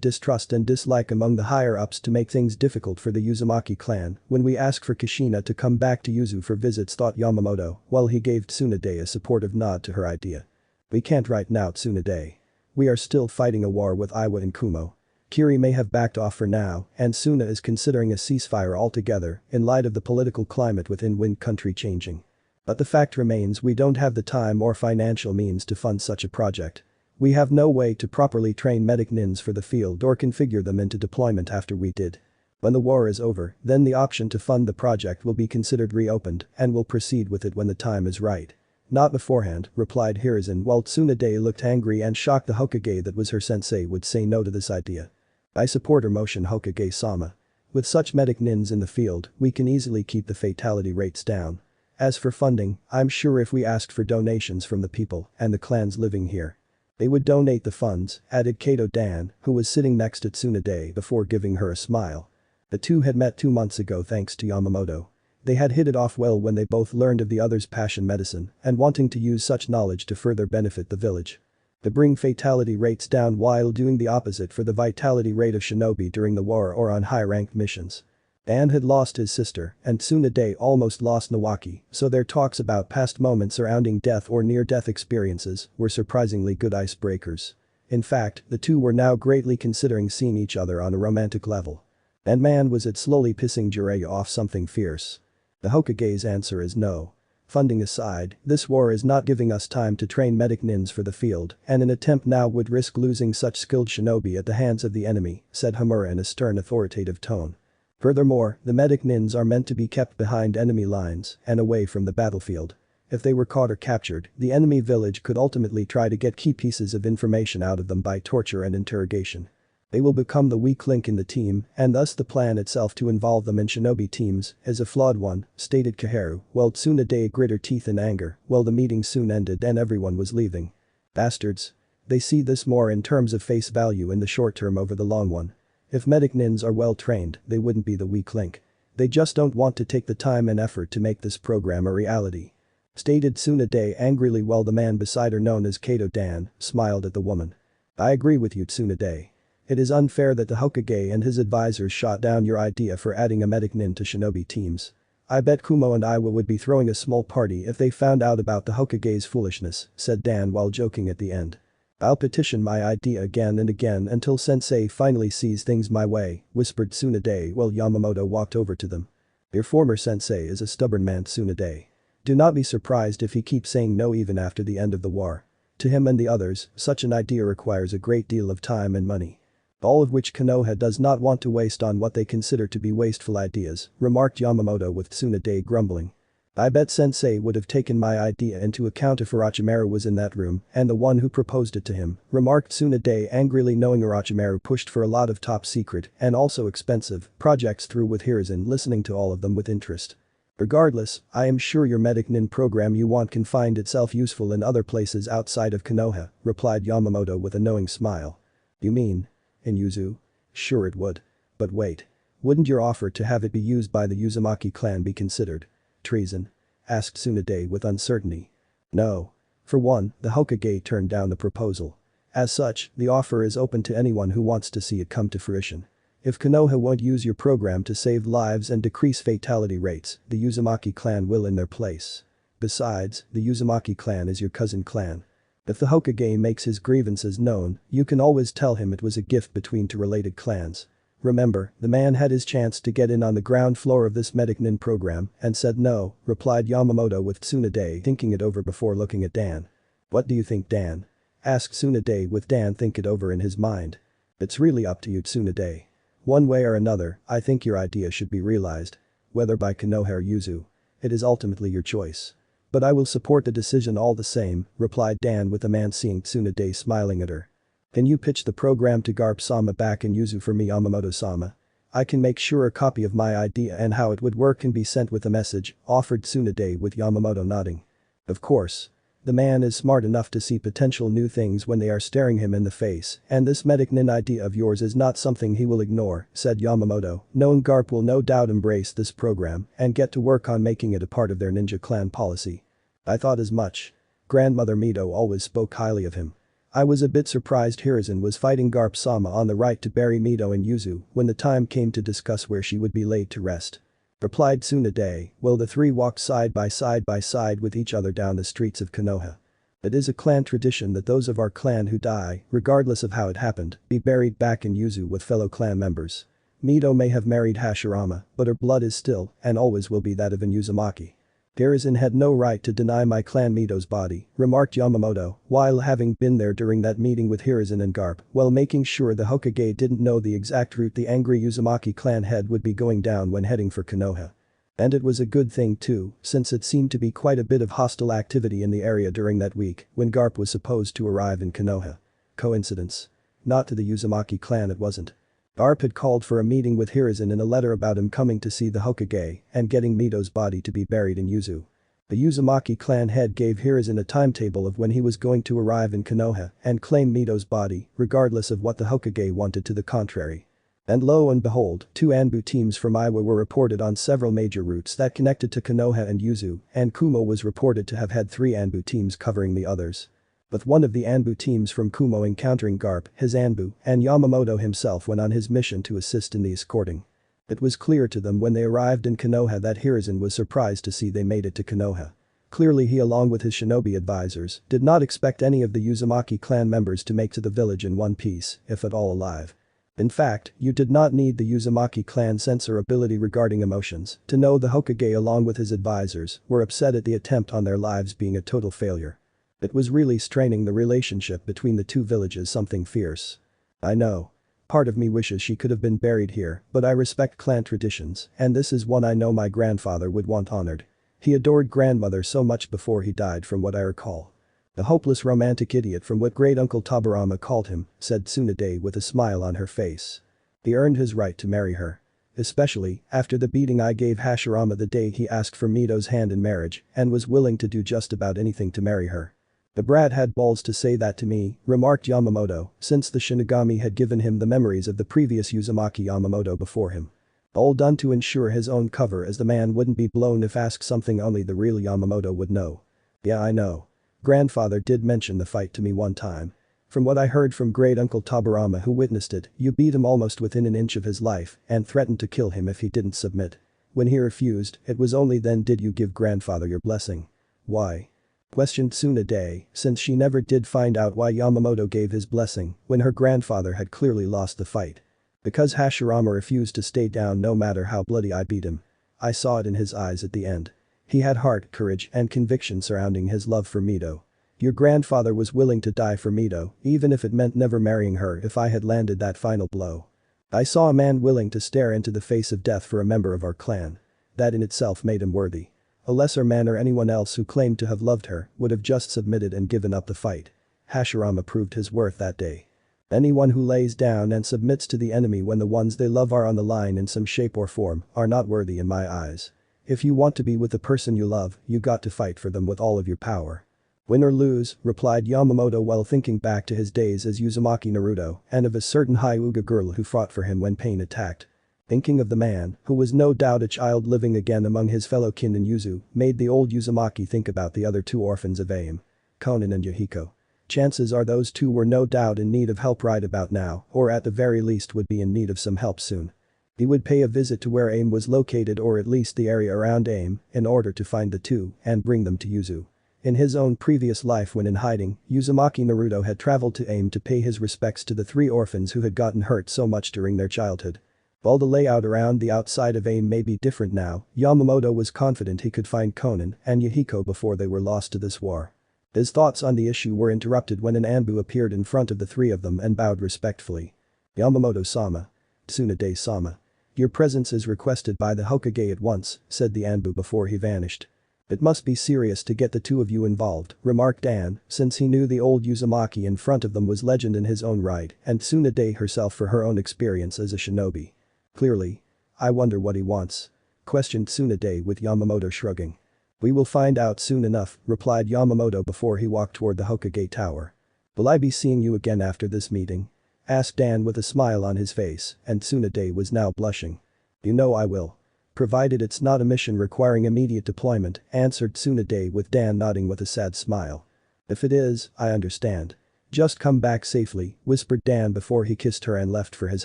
distrust and dislike among the higher-ups to make things difficult for the Uzumaki clan when we ask for Kushina to come back to Yuzu for visits, thought Yamamoto while he gave Tsunade a supportive nod to her idea. We can't right now, Tsunade. We are still fighting a war with Iwa and Kumo. Kiri may have backed off for now, and Suna is considering a ceasefire altogether in light of the political climate within Wind Country changing. But the fact remains we don't have the time or financial means to fund such a project. We have no way to properly train medic nins for the field or configure them into deployment after we did. When the war is over, then the option to fund the project will be considered reopened and we'll proceed with it when the time is right. Not beforehand, replied Hiruzen while Tsunade looked angry and shocked the Hokage that was her sensei would say no to this idea. I support her motion, Hokage-sama. With such medic nins in the field, we can easily keep the fatality rates down. As for funding, I'm sure if we asked for donations from the people and the clans living here, they would donate the funds, added Kato Dan, who was sitting next to Tsunade before giving her a smile. The two had met 2 months ago thanks to Yamamoto. They had hit it off well when they both learned of the other's passion medicine and wanting to use such knowledge to further benefit the village. To bring fatality rates down while doing the opposite for the vitality rate of shinobi during the war or on high-ranked missions. Dan had lost his sister and Tsunade almost lost Nawaki, so their talks about past moments surrounding death or near-death experiences were surprisingly good icebreakers. In fact, the two were now greatly considering seeing each other on a romantic level. And man was it slowly pissing Jiraiya off something fierce. The Hokage's answer is no. Funding aside, this war is not giving us time to train medic nins for the field and an attempt now would risk losing such skilled shinobi at the hands of the enemy, said Homura in a stern authoritative tone. Furthermore, the medic nins are meant to be kept behind enemy lines and away from the battlefield. If they were caught or captured, the enemy village could ultimately try to get key pieces of information out of them by torture and interrogation. They will become the weak link in the team and thus the plan itself to involve them in shinobi teams is a flawed one, stated Koharu while Tsunade grit her teeth in anger while the meeting soon ended and everyone was leaving. Bastards. They see this more in terms of face value in the short term over the long one. If medic nins are well trained, they wouldn't be the weak link. They just don't want to take the time and effort to make this program a reality. Stated Tsunade angrily while the man beside her known as Kato Dan smiled at the woman. I agree with you, Tsunade. It is unfair that the Hokage and his advisors shot down your idea for adding a medic nin to shinobi teams. I bet Kumo and Iwa would be throwing a small party if they found out about the Hokage's foolishness, said Dan while joking at the end. I'll petition my idea again and again until sensei finally sees things my way, whispered Tsunade while Yamamoto walked over to them. Your former sensei is a stubborn man, Tsunade. Do not be surprised if he keeps saying no even after the end of the war. To him and the others, such an idea requires a great deal of time and money. All of which Konoha does not want to waste on what they consider to be wasteful ideas, remarked Yamamoto with Tsunade grumbling. I bet sensei would have taken my idea into account if Orochimaru was in that room and the one who proposed it to him, remarked Tsunade angrily, knowing Orochimaru pushed for a lot of top secret and also expensive projects through with Hiruzen, listening to all of them with interest. Regardless, I am sure your medic nin program you want can find itself useful in other places outside of Konoha, replied Yamamoto with a knowing smile. You mean? In Yuzu? Sure it would. But wait. Wouldn't your offer to have it be used by the Uzumaki clan be considered treason? Asked Tsunade with uncertainty. No. For one, the Hokage turned down the proposal. As such, the offer is open to anyone who wants to see it come to fruition. If Konoha won't use your program to save lives and decrease fatality rates, the Uzumaki clan will in their place. Besides, the Uzumaki clan is your cousin clan. If the Hokage makes his grievances known, you can always tell him it was a gift between two related clans. Remember, the man had his chance to get in on the ground floor of this medic nin program and said no, replied Yamamoto with Tsunade thinking it over before looking at Dan. What do you think, Dan? Asked Tsunade with Dan think it over in his mind. It's really up to you, Tsunade. One way or another, I think your idea should be realized. Whether by Konoha or Yuzu. It is ultimately your choice. But I will support the decision all the same, replied Dan with the man seeing Tsunade smiling at her. Can you pitch the program to Garp-sama back in Yuzu for me, Yamamoto-sama? I can make sure a copy of my idea and how it would work can be sent with a message, offered Tsunade with Yamamoto nodding. Of course. The man is smart enough to see potential new things when they are staring him in the face, and this medic nin idea of yours is not something he will ignore, said Yamamoto, knowing Garp will no doubt embrace this program and get to work on making it a part of their ninja clan policy. I thought as much. Grandmother Mito always spoke highly of him. I was a bit surprised Hiruzen was fighting Garp-sama on the right to bury Mito in Yuzu when the time came to discuss where she would be laid to rest. Replied Tsunade, while the three walked side by side with each other down the streets of Konoha. It is a clan tradition that those of our clan who die, regardless of how it happened, be buried back in Yuzu with fellow clan members. Mito may have married Hashirama, but her blood is still, and always will be that of an Uzumaki. Hiruzen had no right to deny my clan Mito's body, remarked Yamamoto, while having been there during that meeting with Hiruzen and Garp, while making sure the Hokage didn't know the exact route the angry Uzumaki clan head would be going down when heading for Konoha. And it was a good thing too, since it seemed to be quite a bit of hostile activity in the area during that week when Garp was supposed to arrive in Konoha. Coincidence? Not to the Uzumaki clan it wasn't. Garp had called for a meeting with Hiruzen in a letter about him coming to see the Hokage and getting Mito's body to be buried in Yuzu. The Uzumaki clan head gave Hiruzen a timetable of when he was going to arrive in Konoha and claim Mito's body, regardless of what the Hokage wanted to the contrary. And lo and behold, 2 Anbu teams from Iwa were reported on several major routes that connected to Konoha and Yuzu, and Kumo was reported to have had 3 Anbu teams covering the others. With one of the Anbu teams from Kumo encountering Garp, his Anbu, and Yamamoto himself went on his mission to assist in the escorting. It was clear to them when they arrived in Konoha that Hiruzen was surprised to see they made it to Konoha. Clearly he, along with his shinobi advisors, did not expect any of the Uzumaki clan members to make to the village in one piece, if at all alive. In fact, you did not need the Uzumaki clan sensor ability regarding emotions to know the Hokage along with his advisors were upset at the attempt on their lives being a total failure. It was really straining the relationship between the two villages something fierce. I know. Part of me wishes she could have been buried here, but I respect clan traditions, and this is one I know my grandfather would want honored. He adored grandmother so much before he died from what I recall. A hopeless romantic idiot from what great-uncle Tabarama called him, said Tsunade with a smile on her face. He earned his right to marry her. Especially after the beating I gave Hashirama the day he asked for Mito's hand in marriage and was willing to do just about anything to marry her. The brat had balls to say that to me, remarked Yamamoto, since the Shinigami had given him the memories of the previous Uzumaki Yamamoto before him. All done to ensure his own cover, as the man wouldn't be blown if asked something only the real Yamamoto would know. Yeah, I know. Grandfather did mention the fight to me one time. From what I heard from great-uncle Tabarama who witnessed it, you beat him almost within an inch of his life and threatened to kill him if he didn't submit. When he refused, it was only then did you give grandfather your blessing. Why? Questioned Tsunade, since she never did find out why Yamamoto gave his blessing when her grandfather had clearly lost the fight. Because Hashirama refused to stay down no matter how bloody I beat him. I saw it in his eyes at the end. He had heart, courage, and conviction surrounding his love for Mito. Your grandfather was willing to die for Mito, even if it meant never marrying her if I had landed that final blow. I saw a man willing to stare into the face of death for a member of our clan. That in itself made him worthy. A lesser man or anyone else who claimed to have loved her would have just submitted and given up the fight. Hashirama proved his worth that day. Anyone who lays down and submits to the enemy when the ones they love are on the line in some shape or form are not worthy in my eyes. If you want to be with the person you love, you got to fight for them with all of your power. Win or lose, replied Yamamoto while thinking back to his days as Uzumaki Naruto and of a certain Hyuga girl who fought for him when pain attacked. Thinking of the man, who was no doubt a child living again among his fellow kin in Yuzu, made the old Uzumaki think about the other two orphans of AIM. Konan and Yahiko. Chances are those two were no doubt in need of help right about now, or at the very least would be in need of some help soon. He would pay a visit to where AIM was located or at least the area around AIM in order to find the two and bring them to Yuzu. In his own previous life when in hiding, Uzumaki Naruto had traveled to AIM to pay his respects to the three orphans who had gotten hurt so much during their childhood. While the layout around the outside of AIM may be different now, Yamamoto was confident he could find Konan and Yahiko before they were lost to this war. His thoughts on the issue were interrupted when an Anbu appeared in front of the three of them and bowed respectfully. Yamamoto-sama. Tsunade-sama. Your presence is requested by the Hokage at once, said the Anbu before he vanished. It must be serious to get the two of you involved, remarked Dan, since he knew the old Uzumaki in front of them was legend in his own right and Tsunade herself for her own experience as a shinobi. Clearly. I wonder what he wants. Questioned Tsunade with Yamamoto shrugging. We will find out soon enough, replied Yamamoto before he walked toward the Hokage tower. Will I be seeing you again after this meeting? Asked Dan with a smile on his face, and Tsunade was now blushing. You know I will. Provided it's not a mission requiring immediate deployment, answered Tsunade with Dan nodding with a sad smile. If it is, I understand. Just come back safely, whispered Dan before he kissed her and left for his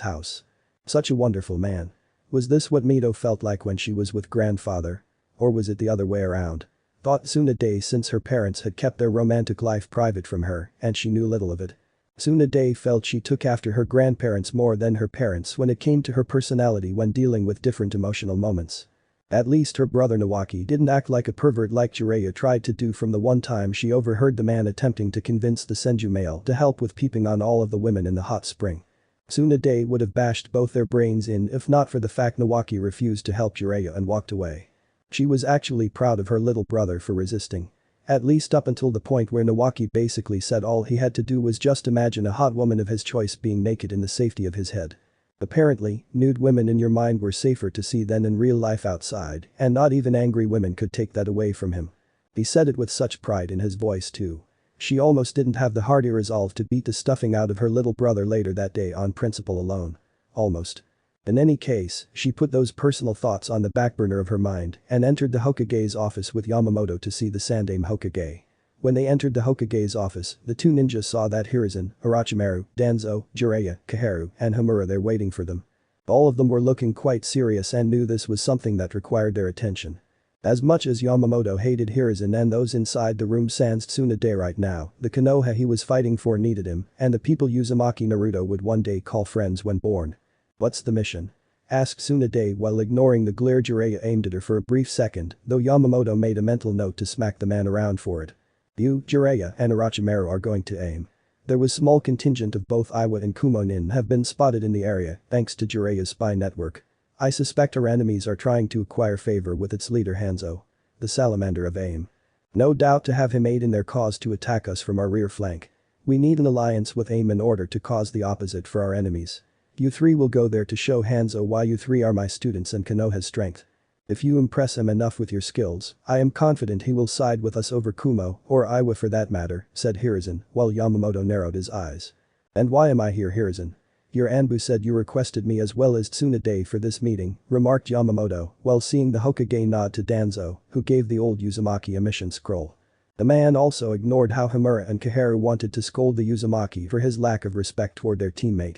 house. Such a wonderful man. Was this what Mito felt like when she was with grandfather? Or was it the other way around? Thought Tsunade since her parents had kept their romantic life private from her and she knew little of it. Tsunade felt she took after her grandparents more than her parents when it came to her personality when dealing with different emotional moments. At least her brother Nawaki didn't act like a pervert like Jiraiya tried to do from the one time she overheard the man attempting to convince the Senju male to help with peeping on all of the women in the hot spring. Tsunade would have bashed both their brains in if not for the fact Nawaki refused to help Jiraiya and walked away. She was actually proud of her little brother for resisting. At least up until the point where Nawaki basically said all he had to do was just imagine a hot woman of his choice being naked in the safety of his head. Apparently, nude women in your mind were safer to see than in real life outside, and not even angry women could take that away from him. He said it with such pride in his voice too. She almost didn't have the hardy resolve to beat the stuffing out of her little brother later that day on principle alone. Almost. In any case, she put those personal thoughts on the back burner of her mind and entered the Hokage's office with Yamamoto to see the Sandaime Hokage. When they entered the Hokage's office, the two ninjas saw that Hiruzen, Orochimaru, Danzo, Jiraiya, Kaharu, and Homura there waiting for them. All of them were looking quite serious and knew this was something that required their attention. As much as Yamamoto hated Hiruzen and those inside the room sans Tsunade right now, the Konoha he was fighting for needed him, and the people Uzumaki Naruto would one day call friends when born. What's the mission? Asked Tsunade while ignoring the glare Jiraiya aimed at her for a brief second, though Yamamoto made a mental note to smack the man around for it. You, Jiraiya, and Orochimaru are going to AIM. There was small contingent of both Iwa and Kumonin have been spotted in the area thanks to Jiraiya's spy network. I suspect our enemies are trying to acquire favor with its leader Hanzo. The salamander of AIM. No doubt to have him aid in their cause to attack us from our rear flank. We need an alliance with AIM in order to cause the opposite for our enemies. You three will go there to show Hanzo why you three are my students and Konoha's strength. If you impress him enough with your skills, I am confident he will side with us over Kumo, or Iwa for that matter, said Hiruzen, while Yamamoto narrowed his eyes. And why am I here, Hiruzen? Your Anbu said you requested me as well as Tsunade for this meeting, remarked Yamamoto, while seeing the Hokage nod to Danzo, who gave the old Uzumaki a mission scroll. The man also ignored how Homura and Kaharu wanted to scold the Uzumaki for his lack of respect toward their teammate.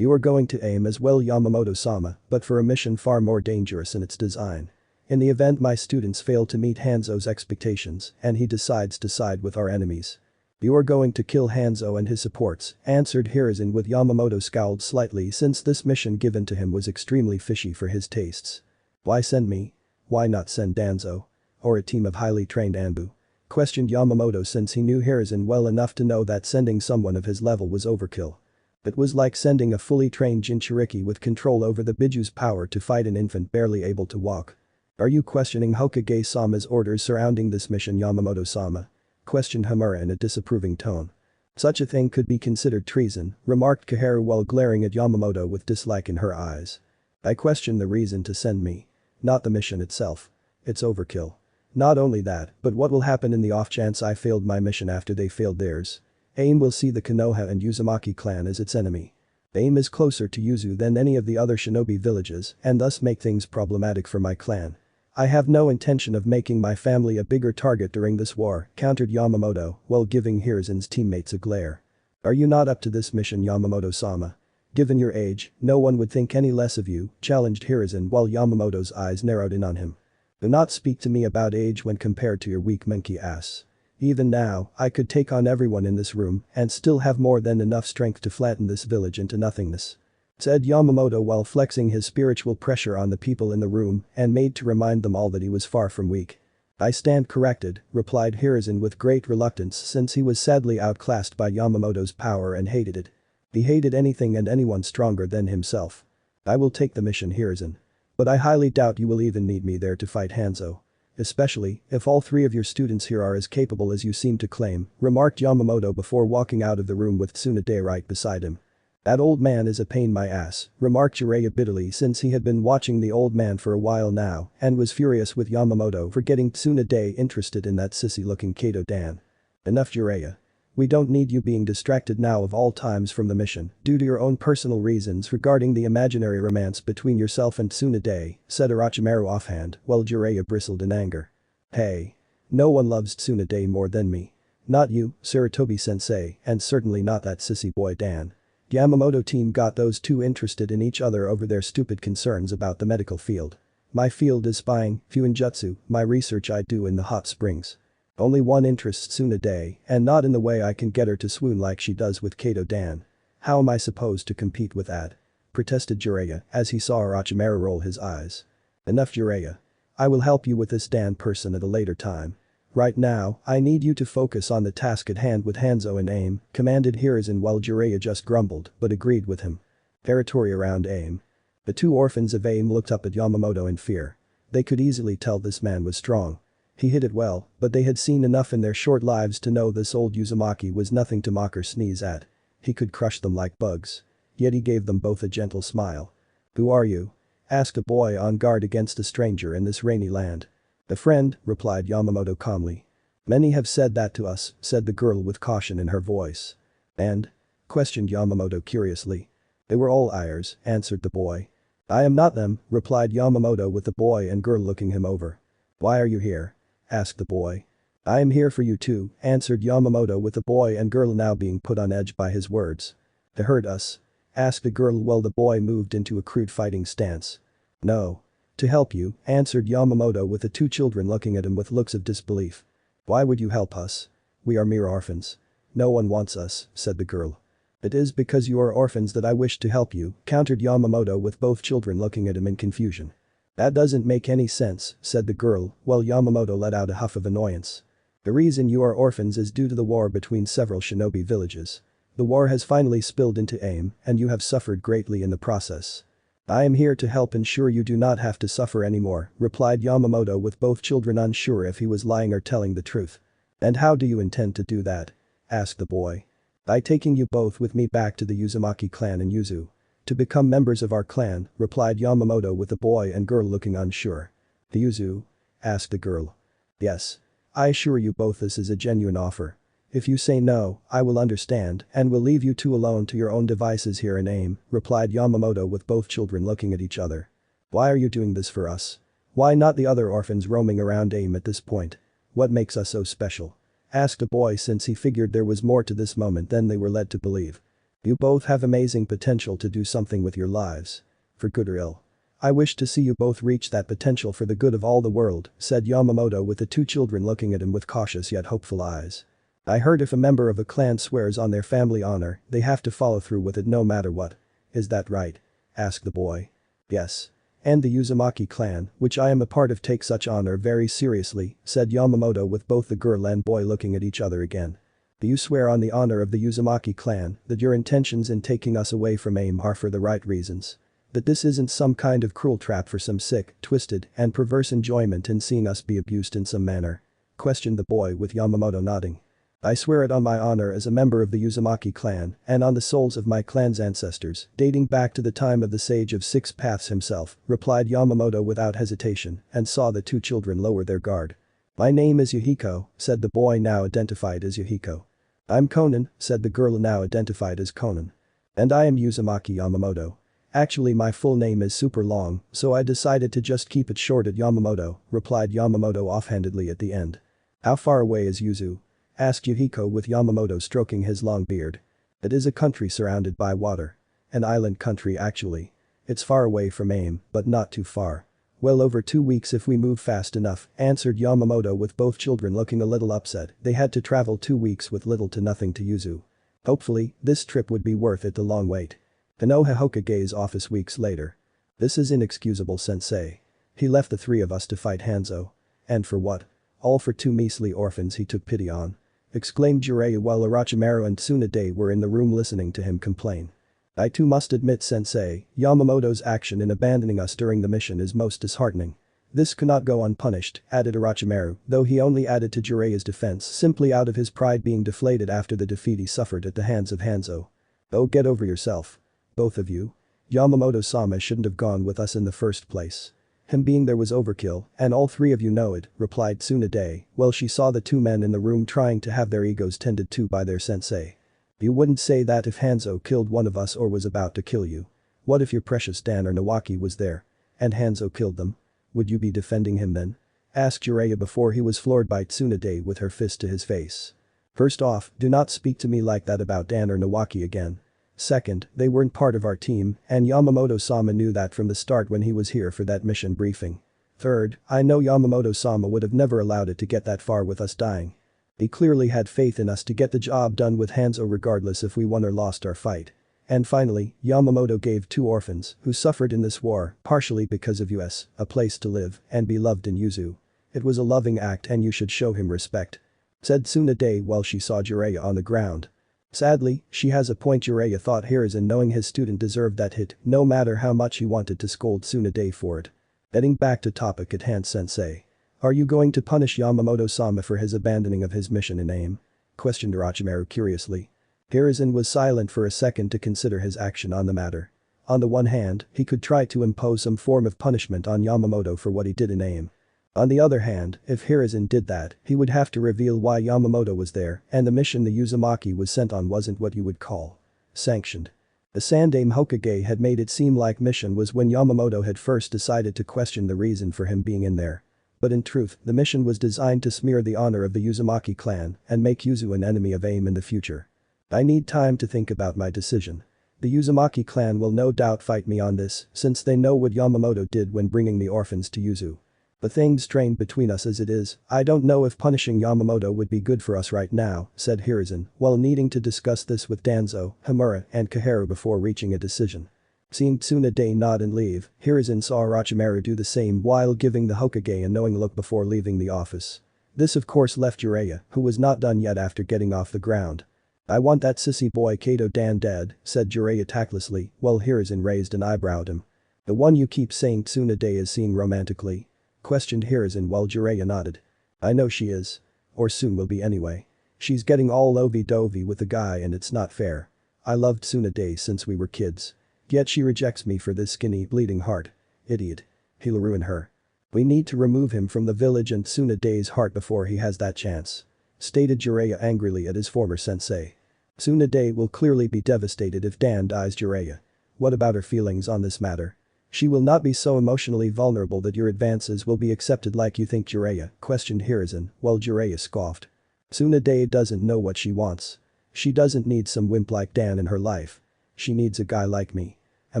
You are going to AIM as well, Yamamoto-sama, but for a mission far more dangerous in its design. In the event my students fail to meet Hanzo's expectations and he decides to side with our enemies. You are going to kill Hanzo and his supports, answered Hiruzen with Yamamoto scowled slightly since this mission given to him was extremely fishy for his tastes. Why send me? Why not send Danzo? Or a team of highly trained Anbu? questioned Yamamoto since he knew Hiruzen well enough to know that sending someone of his level was overkill. It was like sending a fully trained Jinchuriki with control over the Biju's power to fight an infant barely able to walk. Are you questioning Hokage-sama's orders surrounding this mission, Yamamoto-sama? Questioned Hamura in a disapproving tone. Such a thing could be considered treason, remarked Kaharu while glaring at Yamamoto with dislike in her eyes. I question the reason to send me. Not the mission itself. It's overkill. Not only that, but what will happen in the off chance I failed my mission after they failed theirs? AIM will see the Konoha and Uzumaki clan as its enemy. AIM is closer to Yuzu than any of the other shinobi villages and thus make things problematic for my clan. I have no intention of making my family a bigger target during this war, countered Yamamoto while giving Hiruzen's teammates a glare. Are you not up to this mission, Yamamoto-sama? Given your age, no one would think any less of you, challenged Hiruzen while Yamamoto's eyes narrowed in on him. Do not speak to me about age when compared to your weak monkey ass. Even now, I could take on everyone in this room and still have more than enough strength to flatten this village into nothingness. Said Yamamoto while flexing his spiritual pressure on the people in the room and made to remind them all that he was far from weak. I stand corrected, replied Hiruzen with great reluctance since he was sadly outclassed by Yamamoto's power and hated it. He hated anything and anyone stronger than himself. I will take the mission, Hiruzen. But I highly doubt you will even need me there to fight Hanzo. Especially if all three of your students here are as capable as you seem to claim, remarked Yamamoto before walking out of the room with Tsunade right beside him. That old man is a pain my ass, remarked Jiraiya bitterly since he had been watching the old man for a while now and was furious with Yamamoto for getting Tsunade interested in that sissy-looking Kato Dan. Enough, Jiraiya. We don't need you being distracted now of all times from the mission due to your own personal reasons regarding the imaginary romance between yourself and Tsunade, said Orochimaru offhand while Jiraiya bristled in anger. Hey. No one loves Tsunade more than me. Not you, Sarutobi-sensei, and certainly not that sissy boy Dan. Yamamoto team got those two interested in each other over their stupid concerns about the medical field. My field is spying, Fuinjutsu, my research I do in the hot springs. Only one interests Tsunade, and not in the way I can get her to swoon like she does with Kato Dan. How am I supposed to compete with that? Protested Jiraiya as he saw Orochimaru roll his eyes. Enough, Jiraiya. I will help you with this Dan person at a later time. Right now, I need you to focus on the task at hand with Hanzo and AIM, commanded Hiruzen while Jiraiya just grumbled but agreed with him. Territory around AIM. The two orphans of AIM looked up at Yamamoto in fear. They could easily tell this man was strong. He hid it well, but they had seen enough in their short lives to know this old Uzumaki was nothing to mock or sneeze at. He could crush them like bugs. Yet he gave them both a gentle smile. Who are you? Asked a boy on guard against a stranger in this rainy land. A friend, replied Yamamoto calmly. Many have said that to us, said the girl with caution in her voice. And? Questioned Yamamoto curiously. They were all ears, answered the boy. I am not them, replied Yamamoto with the boy and girl looking him over. Why are you here? Asked the boy. I am here for you too, answered Yamamoto with the boy and girl now being put on edge by his words. To hurt us? Asked the girl while the boy moved into a crude fighting stance. No. To help you, answered Yamamoto with the two children looking at him with looks of disbelief. Why would you help us? We are mere orphans. No one wants us, said the girl. It is because you are orphans that I wish to help you, countered Yamamoto with both children looking at him in confusion. That doesn't make any sense, said the girl, while Yamamoto let out a huff of annoyance. The reason you are orphans is due to the war between several shinobi villages. The war has finally spilled into AIM, and you have suffered greatly in the process. I am here to help ensure you do not have to suffer anymore, replied Yamamoto with both children unsure if he was lying or telling the truth. And how do you intend to do that? Asked the boy. By taking you both with me back to the Uzumaki clan in Yuzu. To become members of our clan, replied Yamamoto with the boy and girl looking unsure. The Yuzu? Asked the girl. Yes. I assure you both this is a genuine offer. If you say no, I will understand and will leave you two alone to your own devices here in AIM, replied Yamamoto with both children looking at each other. Why are you doing this for us? Why not the other orphans roaming around AIM at this point? What makes us so special? Asked a boy since he figured there was more to this moment than they were led to believe. You both have amazing potential to do something with your lives. For good or ill. I wish to see you both reach that potential for the good of all the world, said Yamamoto with the two children looking at him with cautious yet hopeful eyes. I heard if a member of a clan swears on their family honor, they have to follow through with it no matter what. Is that right? Asked the boy. Yes. And the Uzumaki clan, which I am a part of, take such honor very seriously, said Yamamoto with both the girl and boy looking at each other again. Do you swear on the honor of the Uzumaki clan that your intentions in taking us away from AIM are for the right reasons? That this isn't some kind of cruel trap for some sick, twisted, and perverse enjoyment in seeing us be abused in some manner? Questioned the boy with Yamamoto nodding. I swear it on my honor as a member of the Uzumaki clan and on the souls of my clan's ancestors, dating back to the time of the Sage of Six Paths himself, replied Yamamoto without hesitation and saw the two children lower their guard. My name is Yuhiko, said the boy now identified as Yuhiko. I'm Conan, said the girl now identified as Conan. And I am Uzumaki Yamamoto. Actually my full name is super long, so I decided to just keep it short at Yamamoto, replied Yamamoto offhandedly at the end. How far away is Yuzu? Asked Yuhiko with Yamamoto stroking his long beard. It is a country surrounded by water. An island country actually. It's far away from AIM, but not too far. Well over 2 weeks if we move fast enough, answered Yamamoto with both children looking a little upset. They had to travel 2 weeks with little to nothing to Yuzu. Hopefully, this trip would be worth it the long wait. Konoha Hokage's office weeks later. This is inexcusable sensei. He left the 3 of us to fight Hanzo. And for what? All for 2 measly orphans he took pity on. Exclaimed Jiraiya while Orochimaru and Tsunade were in the room listening to him complain. I too must admit sensei, Yamamoto's action in abandoning us during the mission is most disheartening. This cannot go unpunished, added Orochimaru, though he only added to Jiraiya's defense simply out of his pride being deflated after the defeat he suffered at the hands of Hanzo. Oh, get over yourself. Both of you. Yamamoto-sama shouldn't have gone with us in the first place. Him being there was overkill, and all 3 of you know it, replied Tsunade, while she saw the 2 men in the room trying to have their egos tended to by their sensei. You wouldn't say that if Hanzo killed one of us or was about to kill you. What if your precious Dan or Nawaki was there? And Hanzo killed them? Would you be defending him then? Asked Jiraiya before he was floored by Tsunade with her fist to his face. First off, do not speak to me like that about Dan or Nawaki again. Second, they weren't part of our team, and Yamamoto-sama knew that from the start when he was here for that mission briefing. Third, I know Yamamoto-sama would have never allowed it to get that far with us dying. He clearly had faith in us to get the job done with Hanzo regardless if we won or lost our fight. And finally, Yamamoto gave 2 orphans who suffered in this war, partially because of us, a place to live and be loved in Yuzu. It was a loving act and you should show him respect. Said Tsunade while she saw Jiraiya on the ground. Sadly, she has a point. Jiraiya thought Hiruzen knowing his student deserved that hit, no matter how much he wanted to scold Tsunade for it. Getting back to topic at hand sensei. Are you going to punish Yamamoto-sama for his abandoning of his mission in AIM? Questioned Orochimaru curiously. Hiruzen was silent for a second to consider his action on the matter. On the one hand, he could try to impose some form of punishment on Yamamoto for what he did in AIM. On the other hand, if Hiruzen did that, he would have to reveal why Yamamoto was there and the mission the Uzumaki was sent on wasn't what you would call sanctioned. The Sandaime Hokage had made it seem like mission was when Yamamoto had first decided to question the reason for him being in there. But in truth, the mission was designed to smear the honor of the Uzumaki clan and make Yuzu an enemy of AIM in the future. I need time to think about my decision. The Uzumaki clan will no doubt fight me on this since they know what Yamamoto did when bringing the orphans to Yuzu. The thing's strained between us as it is. I don't know if punishing Yamamoto would be good for us right now, said Hiruzen, while needing to discuss this with Danzo, Hamura, and Kaharu before reaching a decision. Seeing Tsunade nod and leave, Hiruzen saw Orochimaru do the same while giving the Hokage a knowing look before leaving the office. This of course left Jiraiya, who was not done yet after getting off the ground. I want that sissy boy Kato Dan dead, said Jiraiya tactlessly, while Hiruzen raised an eyebrow at him. The one you keep saying Tsunade is seeing romantically? Questioned Hiruzen while Jiraiya nodded. I know she is. Or soon will be anyway. She's getting all lovey-dovey with the guy and it's not fair. I loved Tsunade since we were kids. Yet she rejects me for this skinny, bleeding heart. Idiot. He'll ruin her. We need to remove him from the village and Tsunade's heart before he has that chance. Stated Jiraiya angrily at his former sensei. Tsunade will clearly be devastated if Dan dies. Jiraiya. What about her feelings on this matter? She will not be so emotionally vulnerable that your advances will be accepted like you think. Jiraiya, questioned Hiruzen, while Jiraiya scoffed. Tsunade doesn't know what she wants. She doesn't need some wimp like Dan in her life. She needs a guy like me. A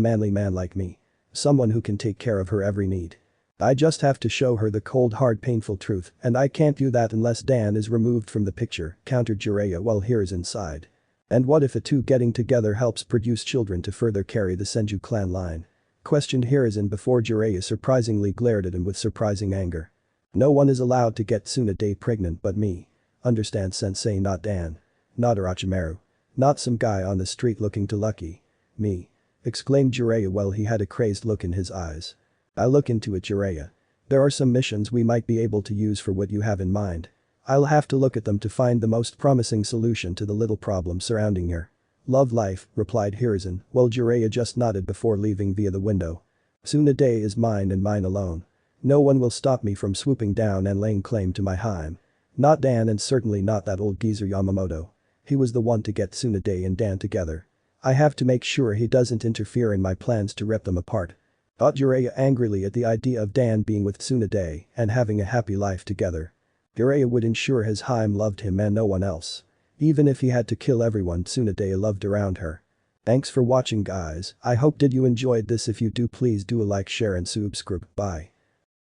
manly man like me. Someone who can take care of her every need. I just have to show her the cold hard painful truth and I can't do that unless Dan is removed from the picture, countered Jiraiya while Hiruzen sighed. And what if the two getting together helps produce children to further carry the Senju clan line? Questioned Hiruzen before Jiraiya surprisingly glared at him with surprising anger. No one is allowed to get Tsunade pregnant but me. Understand sensei, not Dan. Not Orochimaru. Not some guy on the street looking too lucky. Me. Exclaimed Jiraiya while he had a crazed look in his eyes. I'll look into it, Jiraiya. There are some missions we might be able to use for what you have in mind. I'll have to look at them to find the most promising solution to the little problem surrounding her. Love life, replied Hiruzen, while Jiraiya just nodded before leaving via the window. Tsunade is mine and mine alone. No one will stop me from swooping down and laying claim to my hyme. Not Dan and certainly not that old geezer Yamamoto. He was the one to get Tsunade and Dan together. I have to make sure he doesn't interfere in my plans to rip them apart. Thought Jiraiya angrily at the idea of Dan being with Tsunade and having a happy life together. Jiraiya would ensure his hyme loved him and no one else. Even if he had to kill everyone Tsunade loved around her. Thanks for watching guys, I hope did you enjoyed this. If you do please do a like, share and subscribe, bye.